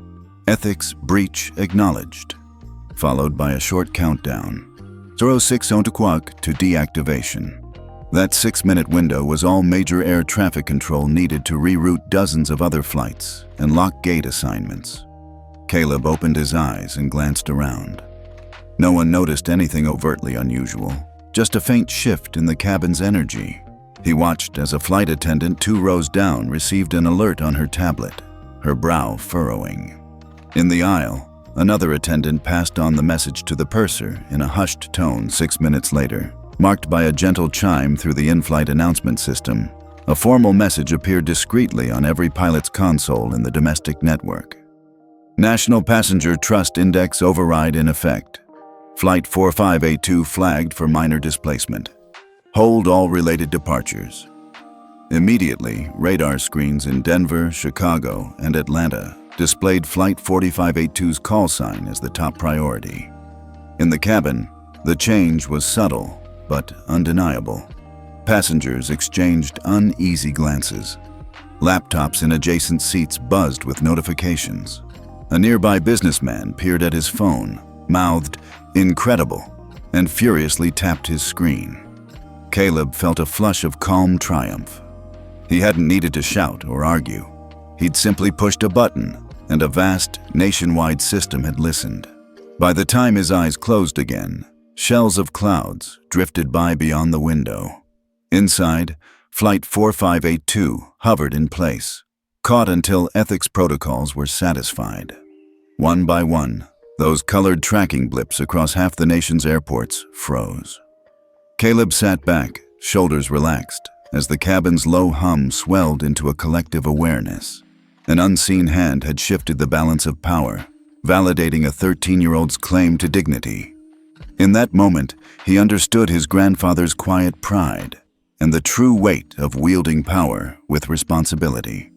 "Ethics breach acknowledged," followed by a short countdown. 06 to deactivation. That 6-minute window was all major air traffic control needed to reroute dozens of other flights and lock gate assignments. Caleb opened his eyes and glanced around. No one noticed anything overtly unusual, just a faint shift in the cabin's energy. He watched as a flight attendant 2 rows down received an alert on her tablet, her brow furrowing. In the aisle, another attendant passed on the message to the purser in a hushed tone 6 minutes later, marked by a gentle chime through the in-flight announcement system. A formal message appeared discreetly on every pilot's console in the domestic network. National Passenger Trust Index override in effect. Flight 4582 flagged for minor displacement. Hold all related departures. Immediately, radar screens in Denver, Chicago, and Atlanta displayed Flight 4582's call sign as the top priority. In the cabin, the change was subtle but undeniable. Passengers exchanged uneasy glances. Laptops in adjacent seats buzzed with notifications. A nearby businessman peered at his phone, mouthed, "Incredible," and furiously tapped his screen. Caleb felt a flush of calm triumph. He hadn't needed to shout or argue. He'd simply pushed a button, and a vast, nationwide system had listened. By the time his eyes closed again, shells of clouds drifted by beyond the window. Inside, Flight 4582 hovered in place, caught until ethics protocols were satisfied. One by one, those colored tracking blips across half the nation's airports froze. Caleb sat back, shoulders relaxed, as the cabin's low hum swelled into a collective awareness. An unseen hand had shifted the balance of power, validating a 13-year-old's claim to dignity. In that moment, he understood his grandfather's quiet pride and the true weight of wielding power with responsibility.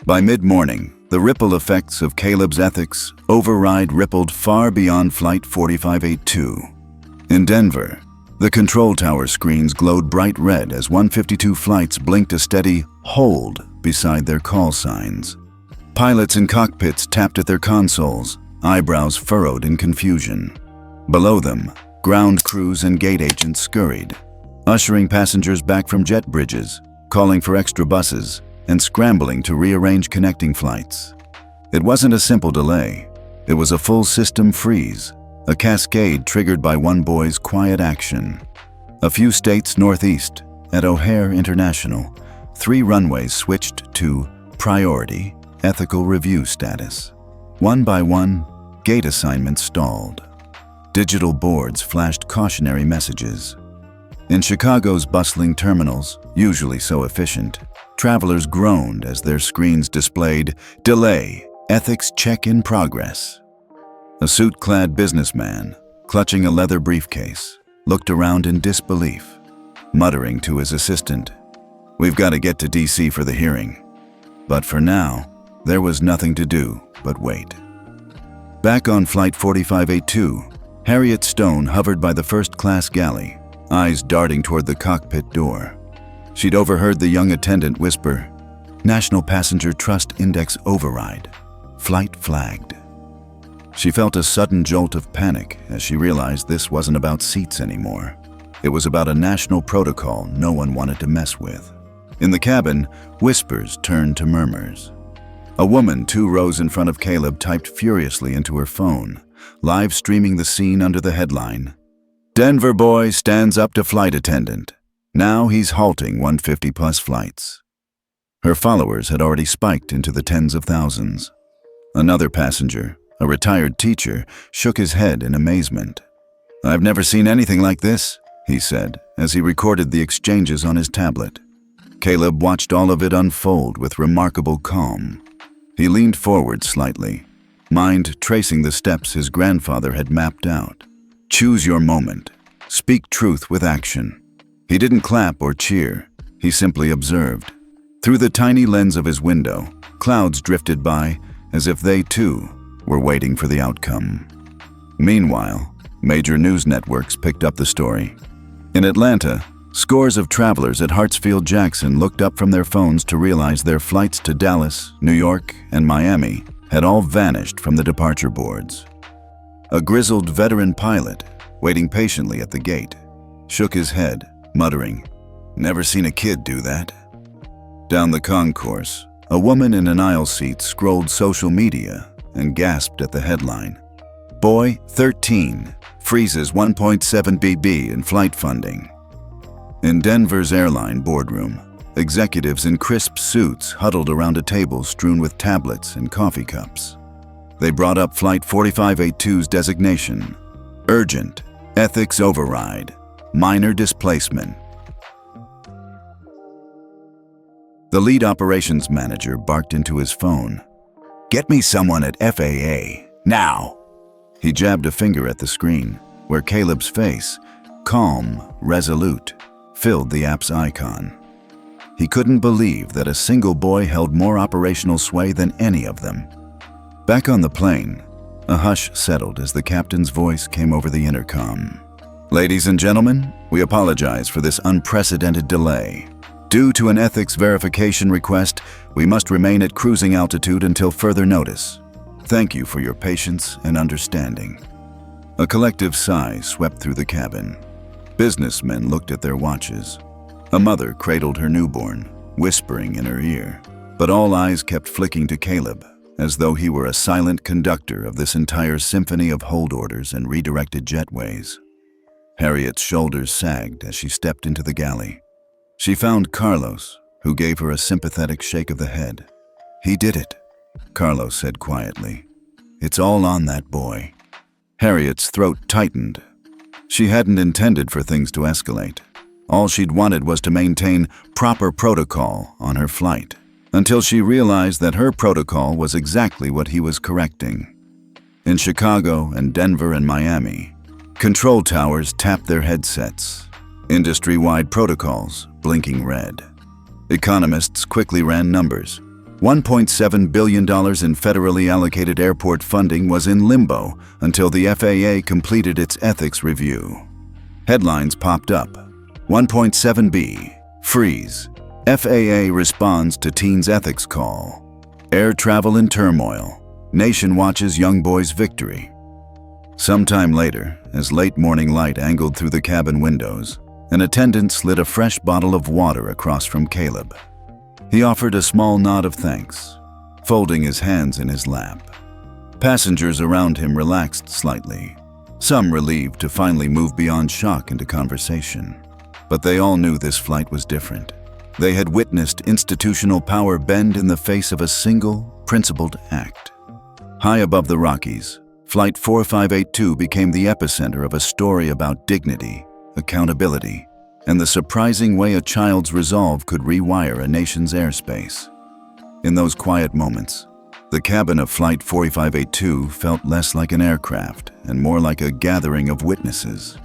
By mid-morning, the ripple effects of Caleb's ethics override rippled far beyond Flight 4582. In Denver, the control tower screens glowed bright red as 152 flights blinked a steady "hold" beside their call signs. Pilots in cockpits tapped at their consoles, eyebrows furrowed in confusion. Below them, ground crews and gate agents scurried, ushering passengers back from jet bridges, calling for extra buses, and scrambling to rearrange connecting flights. It wasn't a simple delay. It was a full system freeze, a cascade triggered by one boy's quiet action. A few states northeast, at O'Hare International, 3 runways switched to priority ethical review status. One by one, gate assignments stalled. Digital boards flashed cautionary messages. In Chicago's bustling terminals, usually so efficient, travelers groaned as their screens displayed "Delay, ethics check in progress." A suit-clad businessman, clutching a leather briefcase, looked around in disbelief, muttering to his assistant, "We've got to get to DC for the hearing." But for now, there was nothing to do but wait. Back on Flight 4582, Harriet Stone hovered by the first-class galley, eyes darting toward the cockpit door. She'd overheard the young attendant whisper, "National Passenger Trust Index override. Flight flagged." She felt a sudden jolt of panic as she realized this wasn't about seats anymore. It was about a national protocol no one wanted to mess with. In the cabin, whispers turned to murmurs. A woman 2 rows in front of Caleb typed furiously into her phone, live streaming the scene under the headline, "Denver boy stands up to flight attendant. Now he's halting 150-plus flights." Her followers had already spiked into the tens of thousands. Another passenger, a retired teacher, shook his head in amazement. "I've never seen anything like this," he said, as he recorded the exchanges on his tablet. Caleb watched all of it unfold with remarkable calm. He leaned forward slightly, mind tracing the steps his grandfather had mapped out. Choose your moment. Speak truth with action. He didn't clap or cheer. He simply observed. Through the tiny lens of his window, clouds drifted by as if they, too, were waiting for the outcome. Meanwhile, major news networks picked up the story. In Atlanta, scores of travelers at Hartsfield-Jackson looked up from their phones to realize their flights to Dallas, New York, and Miami had all vanished from the departure boards. A grizzled veteran pilot, waiting patiently at the gate, shook his head, muttering, "Never seen a kid do that." Down the concourse, a woman in an aisle seat scrolled social media and gasped at the headline. Boy, 13, freezes 1.7 BB in flight funding. In Denver's airline boardroom, executives in crisp suits huddled around a table strewn with tablets and coffee cups. They brought up Flight 4582's designation: urgent, ethics override, minor displacement. The lead operations manager barked into his phone. "Get me someone at FAA, now!" He jabbed a finger at the screen, where Caleb's face, calm, resolute, filled the app's icon. He couldn't believe that a single boy held more operational sway than any of them. Back on the plane, a hush settled as the captain's voice came over the intercom. "Ladies and gentlemen, we apologize for this unprecedented delay. Due to an ethics verification request, we must remain at cruising altitude until further notice. Thank you for your patience and understanding." A collective sigh swept through the cabin. Businessmen looked at their watches. A mother cradled her newborn, whispering in her ear. But all eyes kept flicking to Caleb, as though he were a silent conductor of this entire symphony of hold orders and redirected jetways. Harriet's shoulders sagged as she stepped into the galley. She found Carlos, who gave her a sympathetic shake of the head. "He did it," Carlos said quietly. "It's all on that boy." Harriet's throat tightened. She hadn't intended for things to escalate. All she'd wanted was to maintain proper protocol on her flight, until she realized that her protocol was exactly what he was correcting. In Chicago and Denver and Miami, control towers tapped their headsets, industry-wide protocols blinking red. Economists quickly ran numbers. $1.7 billion in federally allocated airport funding was in limbo until the FAA completed its ethics review. Headlines popped up. 1.7B, freeze. FAA responds to teen's ethics call. Air travel in turmoil. Nation watches young boy's victory. Sometime later, as late morning light angled through the cabin windows, an attendant slid a fresh bottle of water across from Caleb. He offered a small nod of thanks, folding his hands in his lap. Passengers around him relaxed slightly, some relieved to finally move beyond shock into conversation. But they all knew this flight was different. They had witnessed institutional power bend in the face of a single, principled act. High above the Rockies, Flight 4582 became the epicenter of a story about dignity, accountability, and the surprising way a child's resolve could rewire a nation's airspace. In those quiet moments, the cabin of Flight 4582 felt less like an aircraft and more like a gathering of witnesses,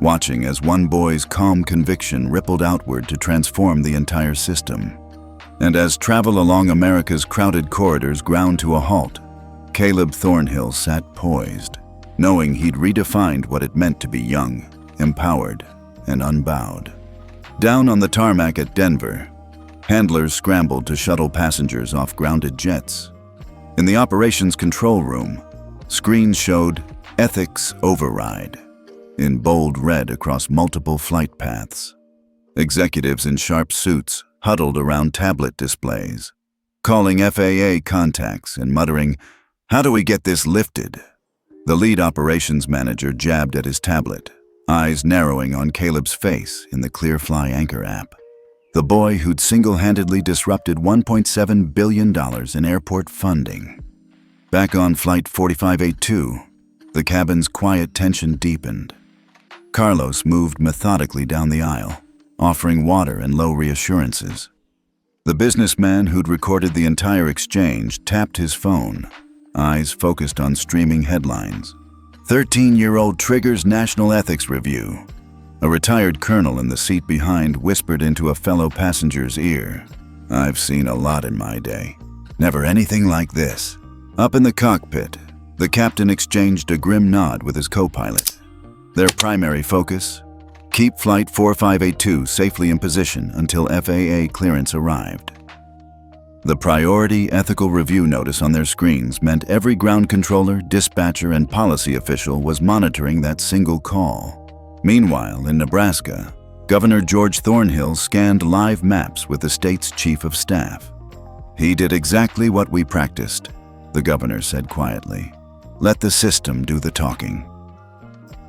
watching as one boy's calm conviction rippled outward to transform the entire system. And as travel along America's crowded corridors ground to a halt, Caleb Thornhill sat poised, knowing he'd redefined what it meant to be young, empowered, and unbowed. Down on the tarmac at Denver, handlers scrambled to shuttle passengers off grounded jets. In the operations control room, screens showed "Ethics Override" in bold red across multiple flight paths. Executives in sharp suits huddled around tablet displays, calling FAA contacts and muttering, "How do we get this lifted?" The lead operations manager jabbed at his tablet, eyes narrowing on Caleb's face in the ClearFly Anchor app. The boy who'd single-handedly disrupted $1.7 billion in airport funding. Back on Flight 4582, the cabin's quiet tension deepened. Carlos moved methodically down the aisle, offering water and low reassurances. The businessman who'd recorded the entire exchange tapped his phone, eyes focused on streaming headlines. 13-year-old triggers National Ethics Review. A retired colonel in the seat behind whispered into a fellow passenger's ear, "I've seen a lot in my day. Never anything like this." Up in the cockpit, the captain exchanged a grim nod with his co-pilot. Their primary focus? Keep Flight 4582 safely in position until FAA clearance arrived. The priority ethical review notice on their screens meant every ground controller, dispatcher, and policy official was monitoring that single call. Meanwhile, in Nebraska, Governor George Thornhill scanned live maps with the state's chief of staff. "He did exactly what we practiced," the governor said quietly. "Let the system do the talking."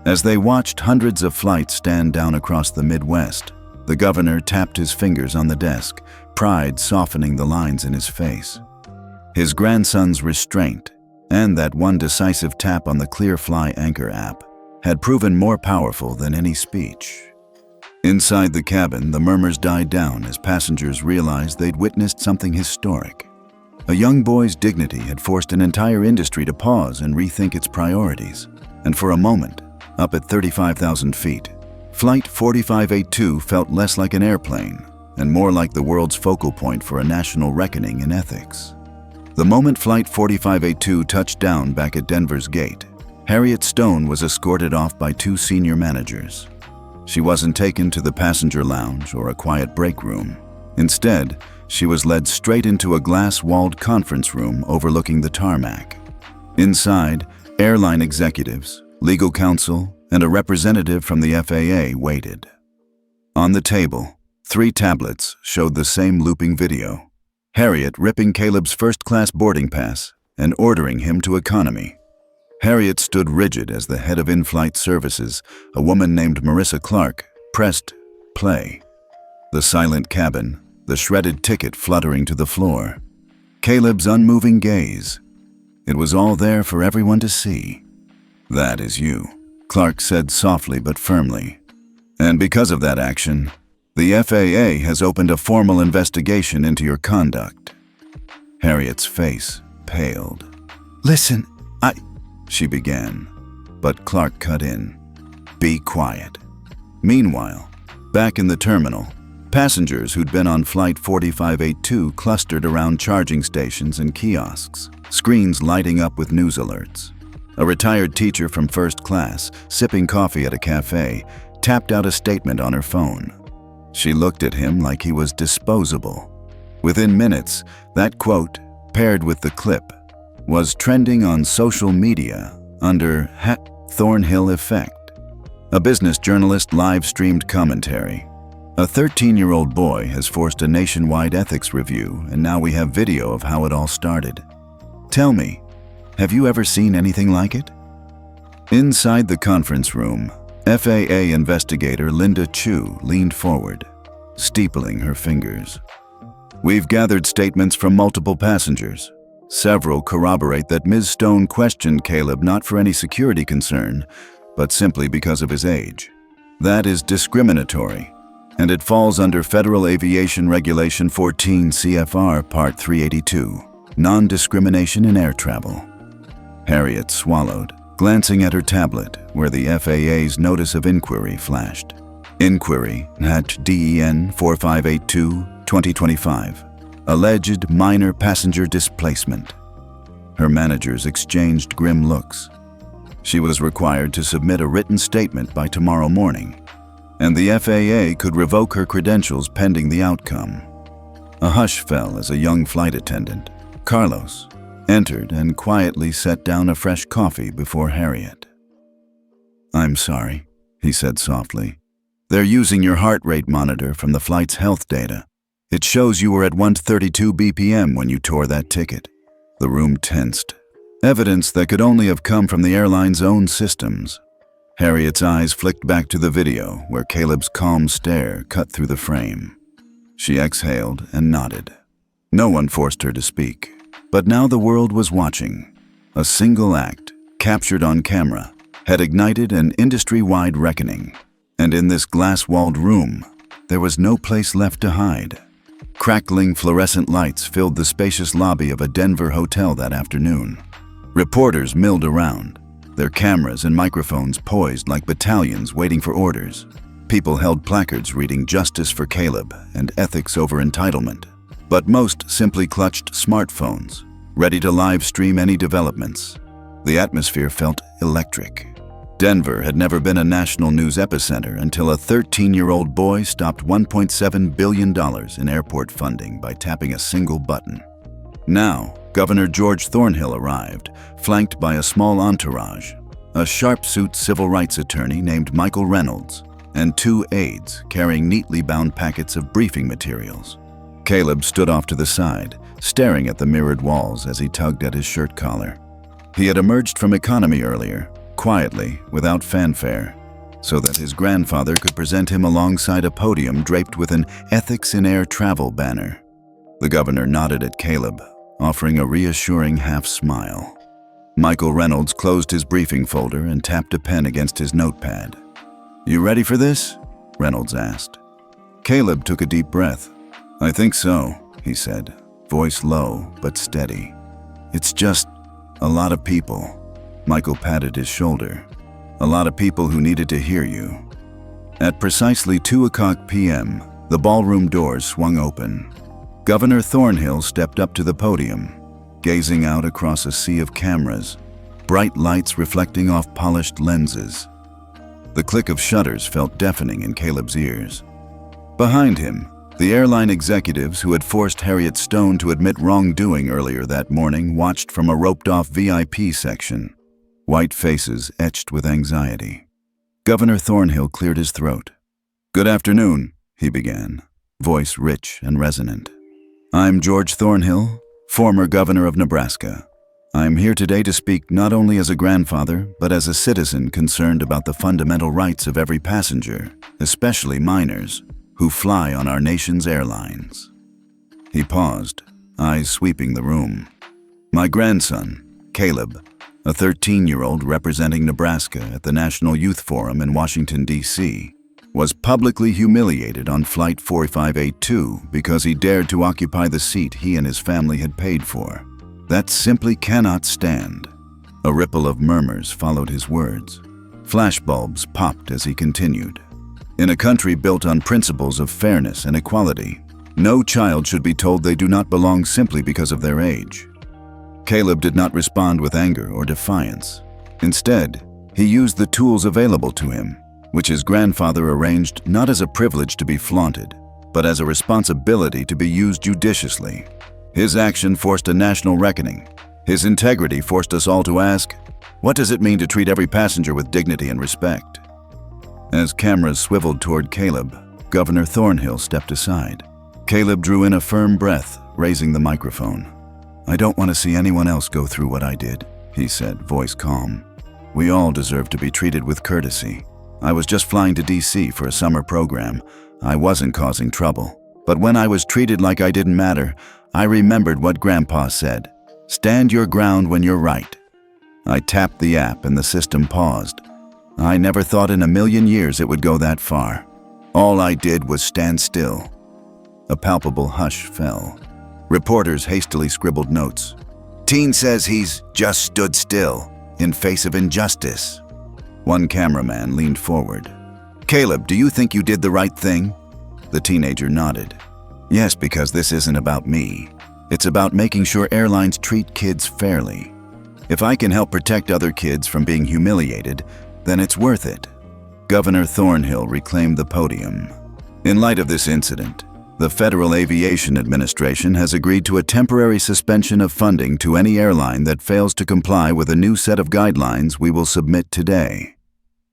As they watched hundreds of flights stand down across the Midwest, the governor tapped his fingers on the desk, pride softening the lines in his face. His grandson's restraint, and that one decisive tap on the ClearFly Anchor app, had proven more powerful than any speech. Inside the cabin, the murmurs died down as passengers realized they'd witnessed something historic. A young boy's dignity had forced an entire industry to pause and rethink its priorities. And for a moment, up at 35,000 feet, Flight 4582 felt less like an airplane and more like the world's focal point for a national reckoning in ethics. The moment Flight 4582 touched down back at Denver's gate, Harriet Stone was escorted off by two senior managers. She wasn't taken to the passenger lounge or a quiet break room. Instead, she was led straight into a glass-walled conference room overlooking the tarmac. Inside, airline executives, legal counsel, and a representative from the FAA waited. On the table, 3 tablets showed the same looping video. Harriet ripping Caleb's first-class boarding pass and ordering him to economy. Harriet stood rigid as the head of in-flight services, a woman named Marissa Clark, pressed play. The silent cabin, the shredded ticket fluttering to the floor. Caleb's unmoving gaze. It was all there for everyone to see. "That is you," Clark said softly but firmly. "And because of that action, the FAA has opened a formal investigation into your conduct." Harriet's face paled. "Listen, she began, but Clark cut in. "Be quiet." Meanwhile, back in the terminal, passengers who'd been on Flight 4582 clustered around charging stations and kiosks, screens lighting up with news alerts. A retired teacher from first class, sipping coffee at a cafe, tapped out a statement on her phone. She looked at him like he was disposable. Within minutes, that quote, paired with the clip, was trending on social media under #Thornhill Effect. A business journalist live-streamed commentary. "A 13-year-old boy has forced a nationwide ethics review, and now we have video of how it all started. Tell me, have you ever seen anything like it?" Inside the conference room, FAA investigator Linda Chu leaned forward, steepling her fingers. "We've gathered statements from multiple passengers. Several corroborate that Ms. Stone questioned Caleb not for any security concern, but simply because of his age. That is discriminatory, and it falls under Federal Aviation Regulation 14 CFR Part 382, Non-Discrimination in Air Travel." Harriet swallowed, glancing at her tablet where the FAA's Notice of Inquiry flashed. Inquiry #DEN 4582-2025. Alleged minor passenger displacement. Her managers exchanged grim looks. She was required to submit a written statement by tomorrow morning, and the FAA could revoke her credentials pending the outcome. A hush fell as a young flight attendant, Carlos, entered and quietly set down a fresh coffee before Harriet. "I'm sorry," he said softly. "They're using your heart rate monitor from the flight's health data. It shows you were at 132 BPM when you tore that ticket." The room tensed. Evidence that could only have come from the airline's own systems. Harriet's eyes flicked back to the video where Caleb's calm stare cut through the frame. She exhaled and nodded. No one forced her to speak, but now the world was watching. A single act, captured on camera, had ignited an industry-wide reckoning. And in this glass-walled room, there was no place left to hide. Crackling fluorescent lights filled the spacious lobby of a Denver hotel that afternoon. Reporters milled around, their cameras and microphones poised like battalions waiting for orders. People held placards reading "Justice for Caleb" and "Ethics over Entitlement." But most simply clutched smartphones, ready to live stream any developments. The atmosphere felt electric. Denver had never been a national news epicenter until a 13-year-old boy stopped $1.7 billion in airport funding by tapping a single button. Now, Governor George Thornhill arrived, flanked by a small entourage, a sharp-suit civil rights attorney named Michael Reynolds, and 2 aides carrying neatly bound packets of briefing materials. Caleb stood off to the side, staring at the mirrored walls as he tugged at his shirt collar. He had emerged from economy earlier, quietly, without fanfare, so that his grandfather could present him alongside a podium draped with an Ethics in Air travel banner. The governor nodded at Caleb, offering a reassuring half-smile. Michael Reynolds closed his briefing folder and tapped a pen against his notepad. "You ready for this?" Reynolds asked. Caleb took a deep breath. "I think so," he said, voice low but steady. "It's just a lot of people." Michael patted his shoulder. "A lot of people who needed to hear you." At precisely 2:00 p.m., the ballroom doors swung open. Governor Thornhill stepped up to the podium, gazing out across a sea of cameras, bright lights reflecting off polished lenses. The click of shutters felt deafening in Caleb's ears. Behind him, the airline executives who had forced Harriet Stone to admit wrongdoing earlier that morning watched from a roped-off VIP section, white faces etched with anxiety. Governor Thornhill cleared his throat. "Good afternoon," he began, voice rich and resonant. "I'm George Thornhill, former governor of Nebraska. I'm here today to speak not only as a grandfather, but as a citizen concerned about the fundamental rights of every passenger, especially minors, who fly on our nation's airlines." He paused, eyes sweeping the room. "My grandson, Caleb, a 13-year-old representing Nebraska at the National Youth Forum in Washington, D.C., was publicly humiliated on Flight 4582 because he dared to occupy the seat he and his family had paid for. That simply cannot stand." A ripple of murmurs followed his words. Flashbulbs popped as he continued. "In a country built on principles of fairness and equality, no child should be told they do not belong simply because of their age." Caleb did not respond with anger or defiance. Instead, he used the tools available to him, which his grandfather arranged not as a privilege to be flaunted, but as a responsibility to be used judiciously. His action forced a national reckoning. His integrity forced us all to ask, what does it mean to treat every passenger with dignity and respect? As cameras swiveled toward Caleb, Governor Thornhill stepped aside. Caleb drew in a firm breath, raising the microphone. "I don't want to see anyone else go through what I did," he said, voice calm. "We all deserve to be treated with courtesy. I was just flying to D.C. for a summer program. I wasn't causing trouble. But when I was treated like I didn't matter, I remembered what Grandpa said. Stand your ground when you're right." I tapped the app and the system paused. I never thought in a million years it would go that far. All I did was stand still. A palpable hush fell. Reporters hastily scribbled notes. "Teen says he's just stood still, in face of injustice." One cameraman leaned forward. "Caleb, do you think you did the right thing?" The teenager nodded. "Yes, because this isn't about me. It's about making sure airlines treat kids fairly. If I can help protect other kids from being humiliated, then it's worth it." Governor Thornhill reclaimed the podium. "In light of this incident, the Federal Aviation Administration has agreed to a temporary suspension of funding to any airline that fails to comply with a new set of guidelines we will submit today.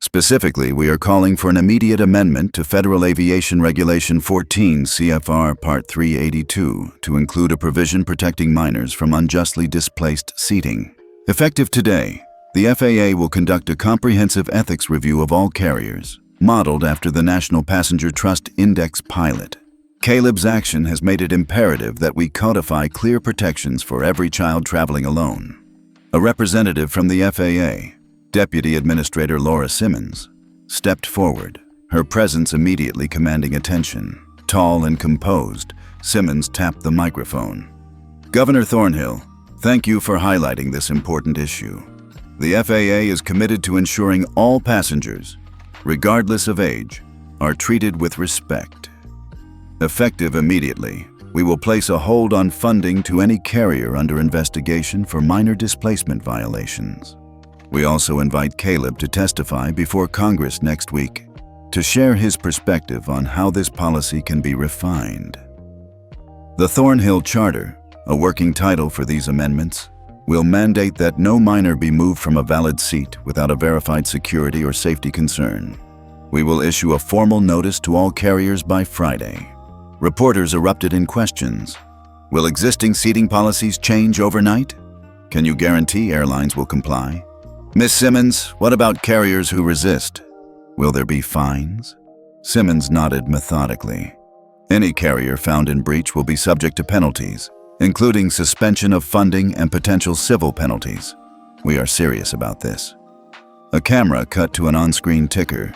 Specifically, we are calling for an immediate amendment to Federal Aviation Regulation 14 CFR Part 382 to include a provision protecting minors from unjustly displaced seating. Effective today, the FAA will conduct a comprehensive ethics review of all carriers, modeled after the National Passenger Trust Index pilot. Caleb's action has made it imperative that we codify clear protections for every child traveling alone." A representative from the FAA, Deputy Administrator Laura Simmons, stepped forward, her presence immediately commanding attention. Tall and composed, Simmons tapped the microphone. "Governor Thornhill, thank you for highlighting this important issue. The FAA is committed to ensuring all passengers, regardless of age, are treated with respect. Effective immediately, we will place a hold on funding to any carrier under investigation for minor displacement violations." We also invite Caleb to testify before Congress next week to share his perspective on how this policy can be refined. The Thornhill Charter, a working title for these amendments, will mandate that no minor be moved from a valid seat without a verified security or safety concern. We will issue a formal notice to all carriers by Friday. Reporters erupted in questions. Will existing seating policies change overnight? Can you guarantee airlines will comply? Ms. Simmons, what about carriers who resist? Will there be fines? Simmons nodded methodically. Any carrier found in breach will be subject to penalties, including suspension of funding and potential civil penalties. We are serious about this. A camera cut to an on-screen ticker.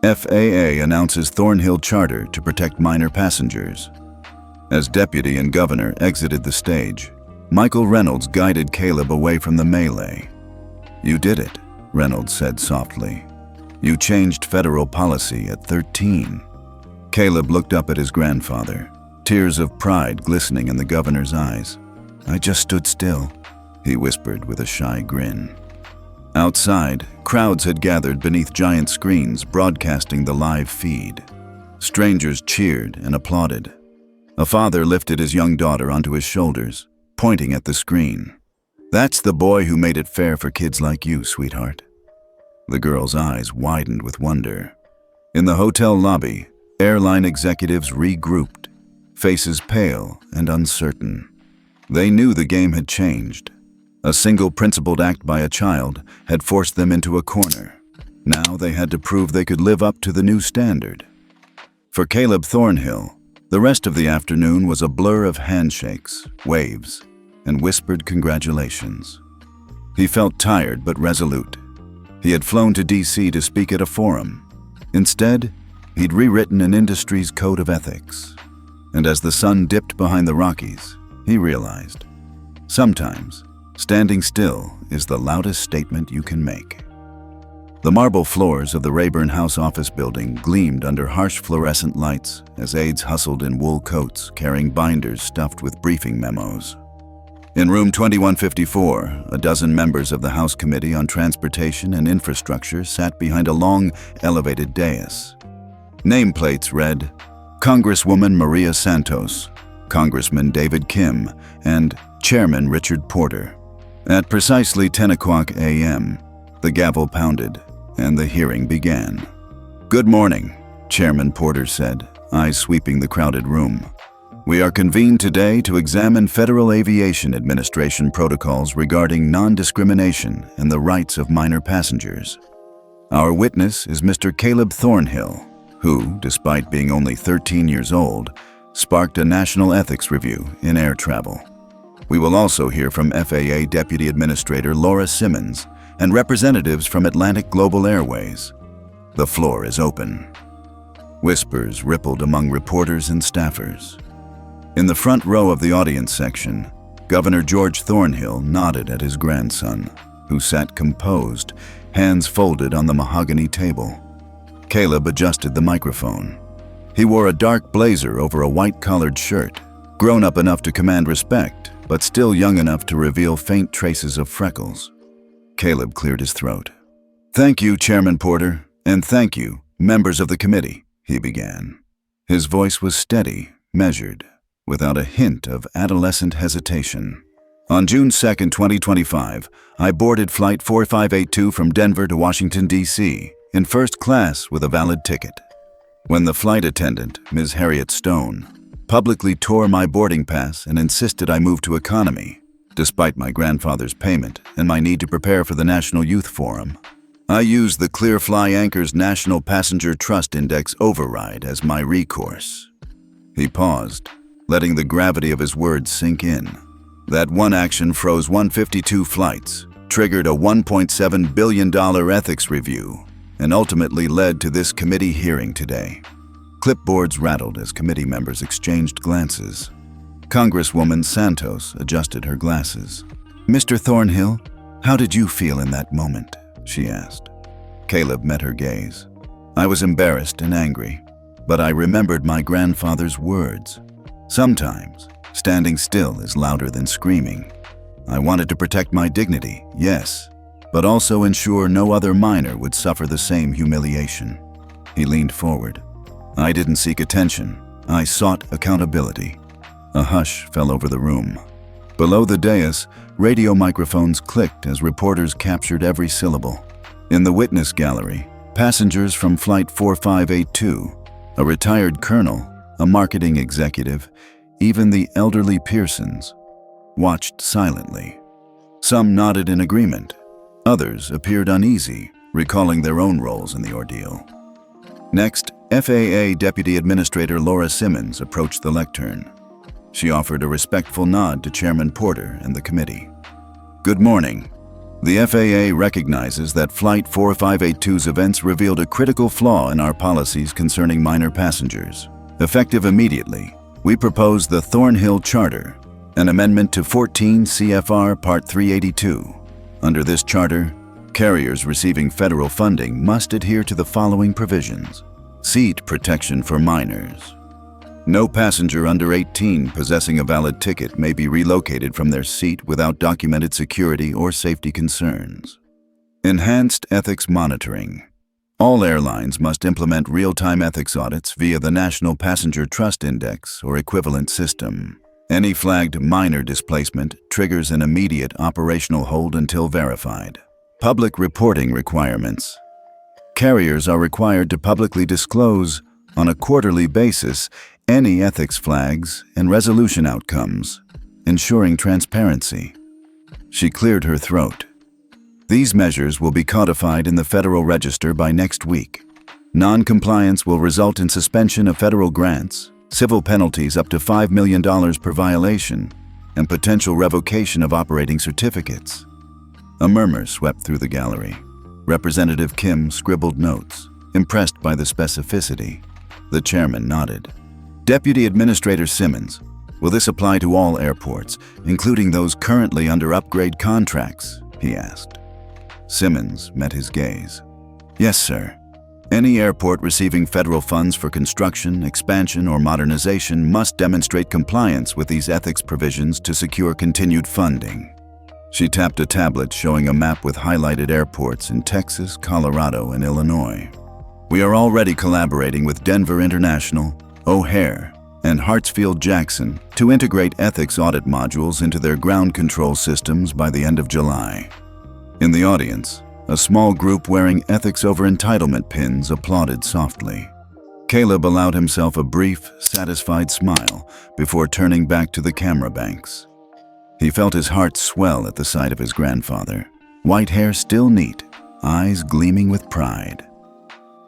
FAA announces Thornhill Charter to protect minor passengers. As deputy and governor exited the stage, Michael Reynolds guided Caleb away from the melee. "You did it," Reynolds said softly. "You changed federal policy at 13. Caleb looked up at his grandfather, tears of pride glistening in the governor's eyes. "I just stood still," he whispered with a shy grin. Outside, crowds had gathered beneath giant screens broadcasting the live feed. Strangers cheered and applauded. A father lifted his young daughter onto his shoulders, pointing at the screen. "That's the boy who made it fair for kids like you, sweetheart." The girl's eyes widened with wonder. In the hotel lobby, airline executives regrouped, faces pale and uncertain. They knew the game had changed. A single principled act by a child had forced them into a corner. Now they had to prove they could live up to the new standard. For Caleb Thornhill, the rest of the afternoon was a blur of handshakes, waves, and whispered congratulations. He felt tired but resolute. He had flown to D.C. to speak at a forum. Instead, he'd rewritten an industry's code of ethics. And as the sun dipped behind the Rockies, he realized, sometimes, standing still is the loudest statement you can make. The marble floors of the Rayburn House office building gleamed under harsh fluorescent lights as aides hustled in wool coats carrying binders stuffed with briefing memos. In room 2154, a dozen members of the House Committee on Transportation and Infrastructure sat behind a long, elevated dais. Nameplates read, Congresswoman Maria Santos, Congressman David Kim, and Chairman Richard Porter. At precisely 10 o'clock a.m., the gavel pounded, and the hearing began. "Good morning," Chairman Porter said, eyes sweeping the crowded room. "We are convened today to examine Federal Aviation Administration protocols regarding non-discrimination and the rights of minor passengers. Our witness is Mr. Caleb Thornhill, who, despite being only 13 years old, sparked a national ethics review in air travel. We will also hear from FAA Deputy Administrator Laura Simmons and representatives from Atlantic Global Airways. The floor is open." Whispers rippled among reporters and staffers. In the front row of the audience section, Governor George Thornhill nodded at his grandson, who sat composed, hands folded on the mahogany table. Caleb adjusted the microphone. He wore a dark blazer over a white-collared shirt, grown up enough to command respect, but still young enough to reveal faint traces of freckles. Caleb cleared his throat. "Thank you, Chairman Porter, and thank you, members of the committee," he began. His voice was steady, measured, without a hint of adolescent hesitation. "On June 2, 2025, I boarded Flight 4582 from Denver to Washington, D.C., in first class with a valid ticket. When the flight attendant, Ms. Harriet Stone, publicly tore my boarding pass and insisted I move to economy, despite my grandfather's payment and my need to prepare for the National Youth Forum, I used the ClearFly Anchor's National Passenger Trust Index override as my recourse." He paused, letting the gravity of his words sink in. That one action froze 152 flights, triggered a $1.7 billion ethics review, and ultimately led to this committee hearing today. Clipboards rattled as committee members exchanged glances. Congresswoman Santos adjusted her glasses. "Mr. Thornhill, how did you feel in that moment?" she asked. Caleb met her gaze. "I was embarrassed and angry, but I remembered my grandfather's words. Sometimes, standing still is louder than screaming. I wanted to protect my dignity, yes, but also ensure no other minor would suffer the same humiliation. He leaned forward. I didn't seek attention. I sought accountability. A hush fell over the room. Below the dais, radio microphones clicked as reporters captured every syllable. In the witness gallery, passengers from Flight 4582, a retired colonel, a marketing executive, even the elderly Pearsons, watched silently. Some nodded in agreement. Others appeared uneasy, recalling their own roles in the ordeal. Next, FAA Deputy Administrator Laura Simmons approached the lectern. She offered a respectful nod to Chairman Porter and the committee. Good morning. The FAA recognizes that Flight 4582's events revealed a critical flaw in our policies concerning minor passengers. Effective immediately, we propose the Thornhill Charter, an amendment to 14 CFR Part 382. Under this charter, carriers receiving federal funding must adhere to the following provisions. Seat protection for minors. No passenger under 18 possessing a valid ticket may be relocated from their seat without documented security or safety concerns. Enhanced ethics monitoring. All airlines must implement real-time ethics audits via the National Passenger Trust Index or equivalent system. Any flagged minor displacement triggers an immediate operational hold until verified. Public reporting requirements. Carriers are required to publicly disclose, on a quarterly basis, any ethics flags and resolution outcomes, ensuring transparency. She cleared her throat. These measures will be codified in the Federal Register by next week. Non-compliance will result in suspension of federal grants, civil penalties up to $5 million per violation, and potential revocation of operating certificates. A murmur swept through the gallery. Representative Kim scribbled notes, impressed by the specificity. The chairman nodded. Deputy Administrator Simmons, will this apply to all airports, including those currently under upgrade contracts? He asked. Simmons met his gaze. Yes, sir. Any airport receiving federal funds for construction, expansion, or modernization must demonstrate compliance with these ethics provisions to secure continued funding. She tapped a tablet showing a map with highlighted airports in Texas, Colorado, and Illinois. We are already collaborating with Denver International, O'Hare, and Hartsfield-Jackson to integrate ethics audit modules into their ground control systems by the end of July. In the audience, a small group wearing ethics over entitlement pins applauded softly. Caleb allowed himself a brief, satisfied smile before turning back to the camera banks. He felt his heart swell at the sight of his grandfather, white hair still neat, eyes gleaming with pride.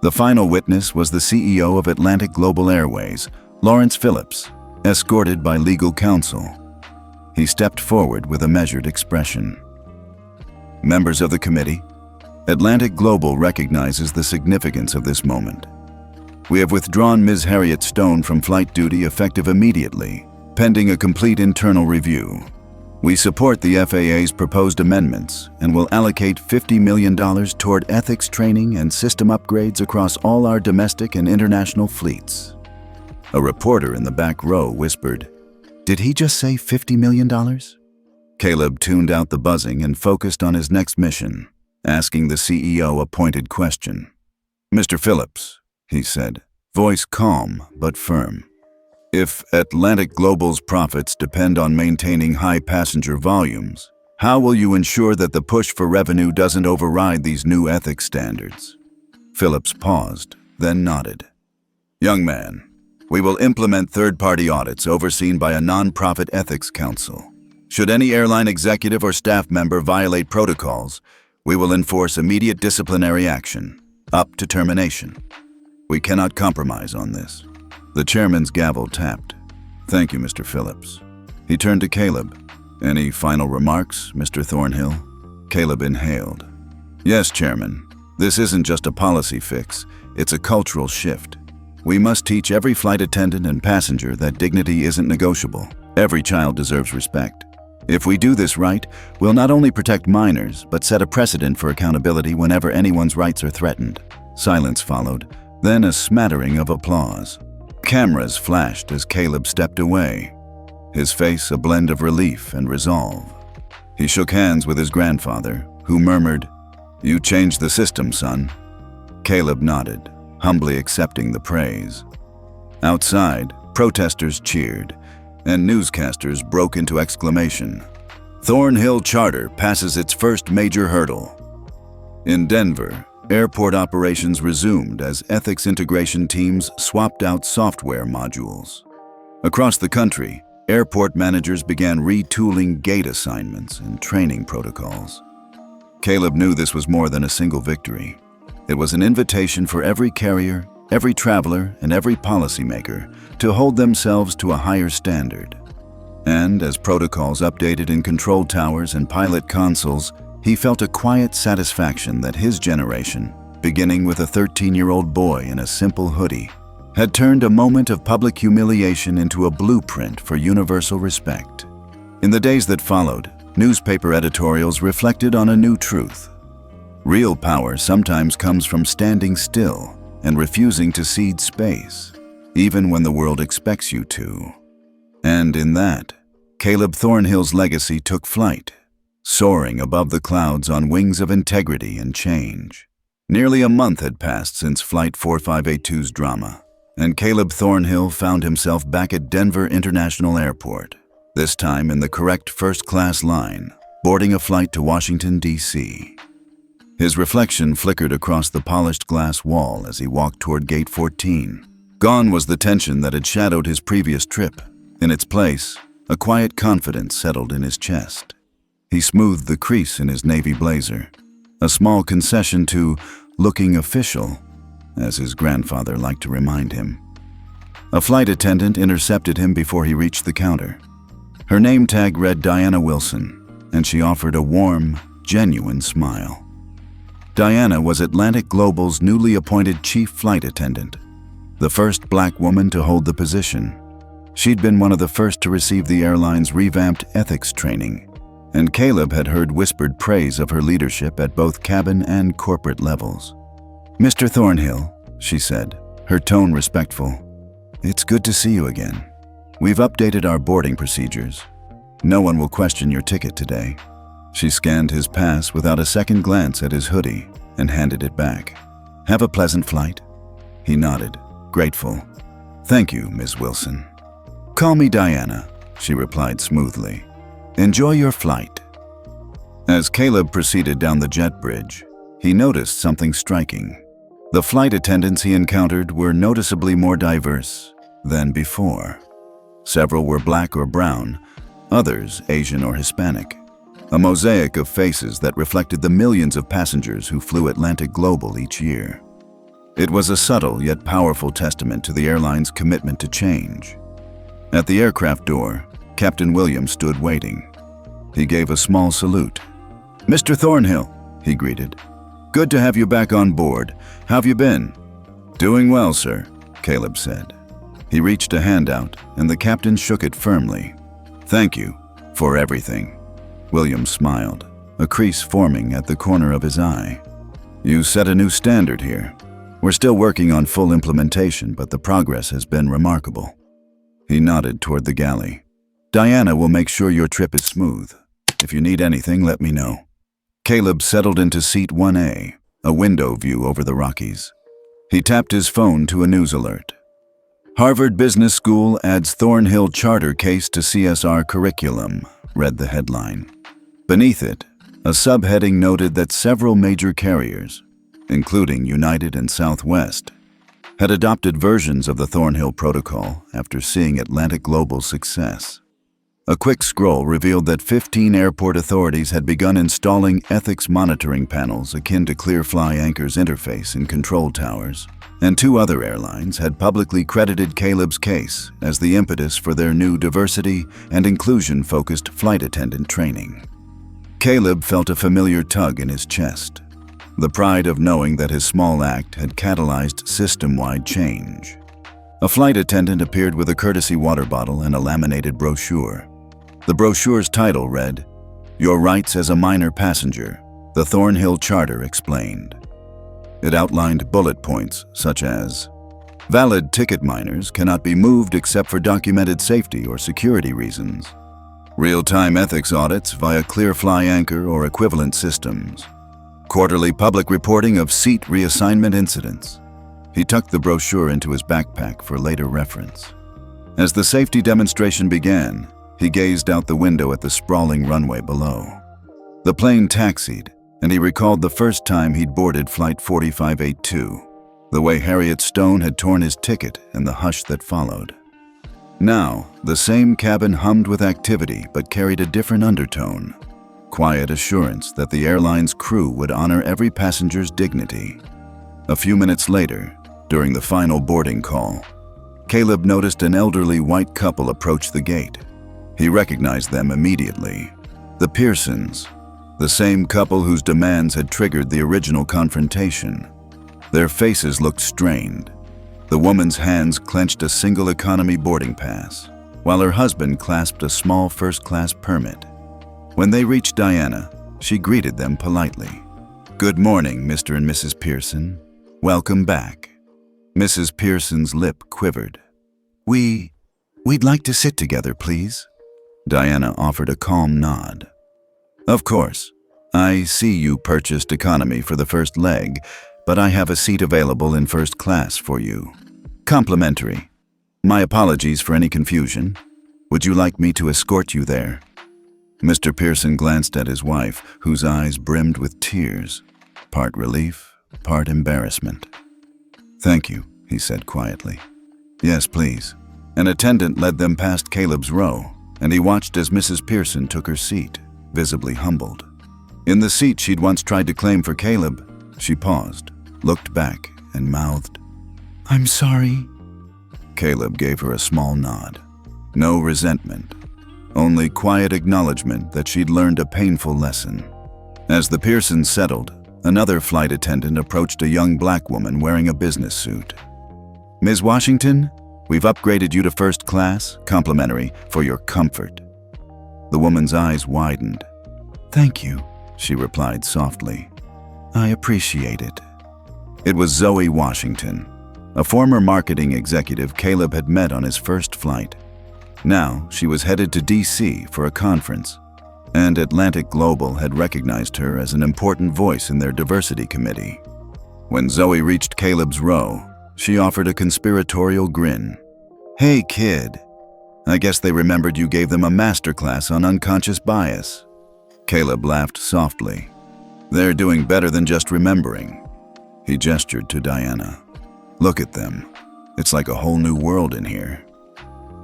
The final witness was the CEO of Atlantic Global Airways, Lawrence Phillips, escorted by legal counsel. He stepped forward with a measured expression. Members of the committee, Atlantic Global recognizes the significance of this moment. We have withdrawn Ms. Harriet Stone from flight duty effective immediately, pending a complete internal review. We support the FAA's proposed amendments and will allocate $50 million toward ethics training and system upgrades across all our domestic and international fleets. A reporter in the back row whispered, "Did he just say $50 million?" Caleb tuned out the buzzing and focused on his next mission, asking the CEO a pointed question. "Mr. Phillips," he said, voice calm but firm. "If Atlantic Global's profits depend on maintaining high passenger volumes, how will you ensure that the push for revenue doesn't override these new ethics standards?" Phillips paused, then nodded. "Young man, we will implement third-party audits overseen by a non-profit ethics council. Should any airline executive or staff member violate protocols, we will enforce immediate disciplinary action, up to termination. We cannot compromise on this." The chairman's gavel tapped. "Thank you, Mr. Phillips." He turned to Caleb. "Any final remarks, Mr. Thornhill?" Caleb inhaled. "Yes, Chairman. This isn't just a policy fix, it's a cultural shift. We must teach every flight attendant and passenger that dignity isn't negotiable. Every child deserves respect. If we do this right, we'll not only protect minors, but set a precedent for accountability whenever anyone's rights are threatened." Silence followed, then a smattering of applause. Cameras flashed as Caleb stepped away, his face a blend of relief and resolve. He shook hands with his grandfather, who murmured, You changed the system, son. Caleb nodded, humbly accepting the praise. Outside, protesters cheered, and newscasters broke into exclamation. Thornhill Charter passes its first major hurdle. In Denver, airport operations resumed as ethics integration teams swapped out software modules. Across the country, airport managers began retooling gate assignments and training protocols. Caleb knew this was more than a single victory. It was an invitation for every carrier, every traveler, and every policymaker to hold themselves to a higher standard. And as protocols updated in control towers and pilot consoles, he felt a quiet satisfaction that his generation, beginning with a 13-year-old boy in a simple hoodie, had turned a moment of public humiliation into a blueprint for universal respect. In the days that followed, newspaper editorials reflected on a new truth. Real power sometimes comes from standing still and refusing to cede space, even when the world expects you to. And in that, Caleb Thornhill's legacy took flight, soaring above the clouds on wings of integrity and change. Nearly a month had passed since Flight 4582's drama, and Caleb Thornhill found himself back at Denver International Airport, this time in the correct first-class line, boarding a flight to Washington, D.C. His reflection flickered across the polished glass wall as he walked toward Gate 14. Gone was the tension that had shadowed his previous trip. In its place, a quiet confidence settled in his chest. He smoothed the crease in his navy blazer, a small concession to looking official, as his grandfather liked to remind him. A flight attendant intercepted him before he reached the counter. Her name tag read Diana Wilson, and she offered a warm, genuine smile. Diana was Atlantic Global's newly appointed chief flight attendant, the first black woman to hold the position. She'd been one of the first to receive the airline's revamped ethics training, and Caleb had heard whispered praise of her leadership at both cabin and corporate levels. "Mr. Thornhill," she said, her tone respectful, "it's good to see you again. We've updated our boarding procedures. No one will question your ticket today." She scanned his pass without a second glance at his hoodie and handed it back. "Have a pleasant flight." He nodded, grateful. "Thank you, Ms. Wilson." "Call me Diana," she replied smoothly. "Enjoy your flight." As Caleb proceeded down the jet bridge, he noticed something striking. The flight attendants he encountered were noticeably more diverse than before. Several were black or brown, others Asian or Hispanic. A mosaic of faces that reflected the millions of passengers who flew Atlantic Global each year. It was a subtle yet powerful testament to the airline's commitment to change. At the aircraft door, Captain Williams stood waiting. He gave a small salute. "Mr. Thornhill," he greeted. "Good to have you back on board. How've you been?" "Doing well, sir," Caleb said. He reached a hand out, and the captain shook it firmly. "Thank you for everything." Williams smiled, a crease forming at the corner of his eye. "You set a new standard here. We're still working on full implementation, but the progress has been remarkable." He nodded toward the galley. "Diana will make sure your trip is smooth. If you need anything, let me know." Caleb settled into seat 1A, a window view over the Rockies. He tapped his phone to a news alert. "Harvard Business School adds Thornhill Charter case to CSR curriculum," read the headline. Beneath it, a subheading noted that several major carriers, including United and Southwest, had adopted versions of the Thornhill Protocol after seeing Atlantic Global's success. A quick scroll revealed that 15 airport authorities had begun installing ethics monitoring panels akin to ClearFly Anchor's interface in control towers, and 2 other airlines had publicly credited Caleb's case as the impetus for their new diversity and inclusion-focused flight attendant training. Caleb felt a familiar tug in his chest, the pride of knowing that his small act had catalyzed system-wide change. A flight attendant appeared with a courtesy water bottle and a laminated brochure. The brochure's title read, "Your Rights as a Minor Passenger, the Thornhill Charter Explained." It outlined bullet points such as, "Valid ticket minors cannot be moved except for documented safety or security reasons. Real-time ethics audits via ClearFly Anchor or equivalent systems. Quarterly public reporting of seat reassignment incidents. He tucked the brochure into his backpack for later reference. As the safety demonstration began, he gazed out the window at the sprawling runway below. The plane taxied, and he recalled the first time he'd boarded Flight 4582, the way Harriet Stone had torn his ticket and the hush that followed. Now, the same cabin hummed with activity but carried a different undertone. Quiet assurance that the airline's crew would honor every passenger's dignity. A few minutes later, during the final boarding call, Caleb noticed an elderly white couple approach the gate. He recognized them immediately. The Pearsons, the same couple whose demands had triggered the original confrontation. Their faces looked strained. The woman's hands clenched a single economy boarding pass, while her husband clasped a small first-class permit. When they reached Diana, she greeted them politely. "Good morning, Mr. and Mrs. Pearson. Welcome back." Mrs. Pearson's lip quivered. We'd like to sit together, please." Diana offered a calm nod. "Of course. I see you purchased economy for the first leg, but I have a seat available in first class for you. Complimentary. My apologies for any confusion. Would you like me to escort you there?" Mr. Pearson glanced at his wife, whose eyes brimmed with tears, part relief, part embarrassment. "Thank you," he said quietly. "Yes, please." An attendant led them past Caleb's row, and he watched as Mrs. Pearson took her seat, visibly humbled. In the seat she'd once tried to claim for Caleb, she paused, looked back, and mouthed, "I'm sorry." Caleb gave her a small nod. No resentment, only quiet acknowledgement that she'd learned a painful lesson. As the Pearsons settled, another flight attendant approached a young black woman wearing a business suit. "Ms. Washington, we've upgraded you to first class, complimentary, for your comfort." The woman's eyes widened. "Thank you," she replied softly. "I appreciate it." It was Zoe Washington, a former marketing executive Caleb had met on his first flight. Now she was headed to D.C. for a conference, and Atlantic Global had recognized her as an important voice in their diversity committee. When Zoe reached Caleb's row, she offered a conspiratorial grin. "Hey, kid. I guess they remembered you gave them a masterclass on unconscious bias." Caleb laughed softly. "They're doing better than just remembering." He gestured to Diana. "Look at them. It's like a whole new world in here."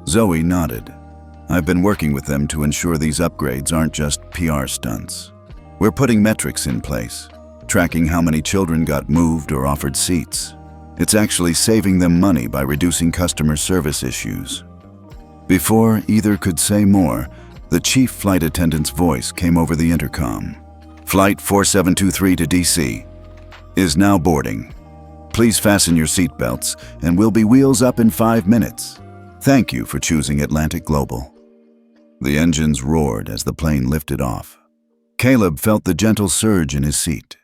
Zoe nodded. "I've been working with them to ensure these upgrades aren't just PR stunts. We're putting metrics in place, tracking how many children got moved or offered seats. It's actually saving them money by reducing customer service issues." Before either could say more, the chief flight attendant's voice came over the intercom. "Flight 4723 to DC is now boarding. Please fasten your seatbelts, and we'll be wheels up in 5 minutes. Thank you for choosing Atlantic Global." The engines roared as the plane lifted off. Caleb felt the gentle surge in his seat,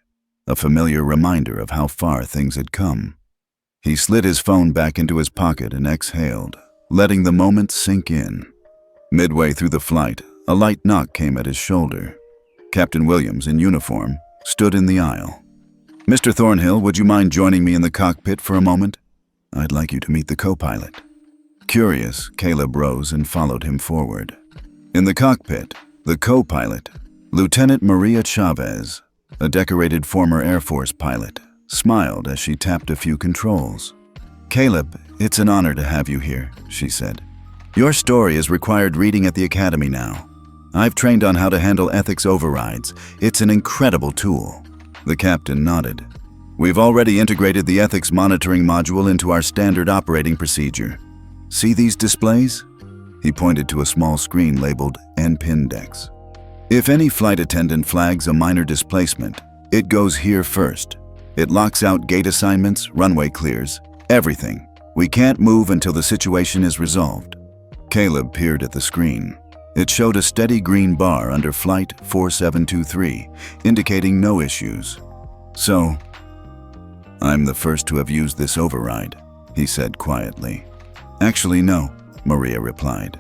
a familiar reminder of how far things had come. He slid his phone back into his pocket and exhaled, letting the moment sink in. Midway through the flight, a light knock came at his shoulder. Captain Williams, in uniform, stood in the aisle. "Mr. Thornhill, would you mind joining me in the cockpit for a moment? I'd like you to meet the co-pilot." Curious, Caleb rose and followed him forward. In the cockpit, the co-pilot, Lieutenant Maria Chavez, a decorated former Air Force pilot, smiled as she tapped a few controls. "Caleb, it's an honor to have you here," she said. "Your story is required reading at the Academy now. I've trained on how to handle ethics overrides. It's an incredible tool." The captain nodded. "We've already integrated the ethics monitoring module into our standard operating procedure. See these displays?" He pointed to a small screen labeled NPINDEX. "If any flight attendant flags a minor displacement, it goes here first. It locks out gate assignments, runway clears, everything. We can't move until the situation is resolved." Caleb peered at the screen. It showed a steady green bar under Flight 4723, indicating no issues. "So, I'm the first to have used this override," he said quietly. "Actually, no," Maria replied.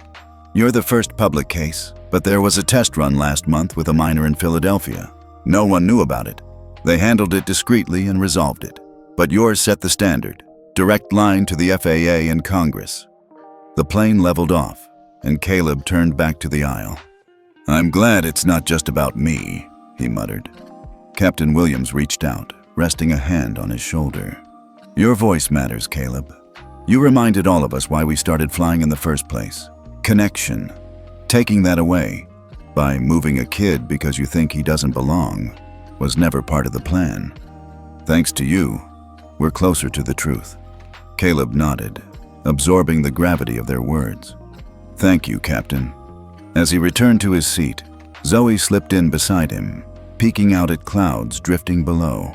"You're the first public case, but there was a test run last month with a minor in Philadelphia. No one knew about it. They handled it discreetly and resolved it. But yours set the standard. Direct line to the FAA and Congress. The plane leveled off, and Caleb turned back to the aisle. "I'm glad it's not just about me," he muttered. Captain Williams reached out, resting a hand on his shoulder. "Your voice matters, Caleb. You reminded all of us why we started flying in the first place. Connection. Taking that away, by moving a kid because you think he doesn't belong, was never part of the plan. Thanks to you, we're closer to the truth." Caleb nodded, absorbing the gravity of their words. "Thank you, Captain." As he returned to his seat, Zoe slipped in beside him, peeking out at clouds drifting below.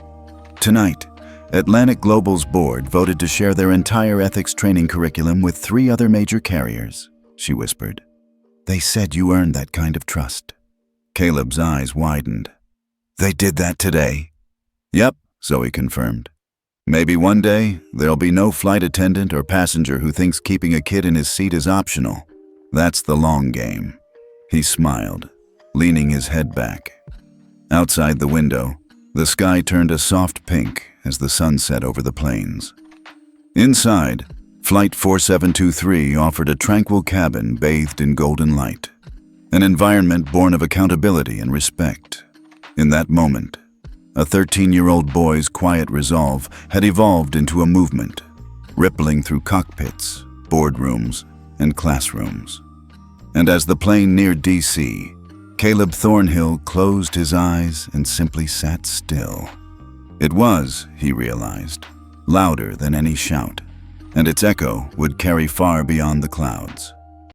"Tonight, Atlantic Global's board voted to share their entire ethics training curriculum with 3 other major carriers," she whispered. "They said you earned that kind of trust." Caleb's eyes widened. "They did that today?" "Yep," Zoe confirmed. "Maybe one day, there'll be no flight attendant or passenger who thinks keeping a kid in his seat is optional. That's the long game." He smiled, leaning his head back. Outside the window, the sky turned a soft pink as the sun set over the plains. Inside, Flight 4723 offered a tranquil cabin bathed in golden light, an environment born of accountability and respect. In that moment, a 13-year-old boy's quiet resolve had evolved into a movement, rippling through cockpits, boardrooms, and classrooms. And as the plane neared D.C., Caleb Thornhill closed his eyes and simply sat still. It was, he realized, louder than any shout, and its echo would carry far beyond the clouds.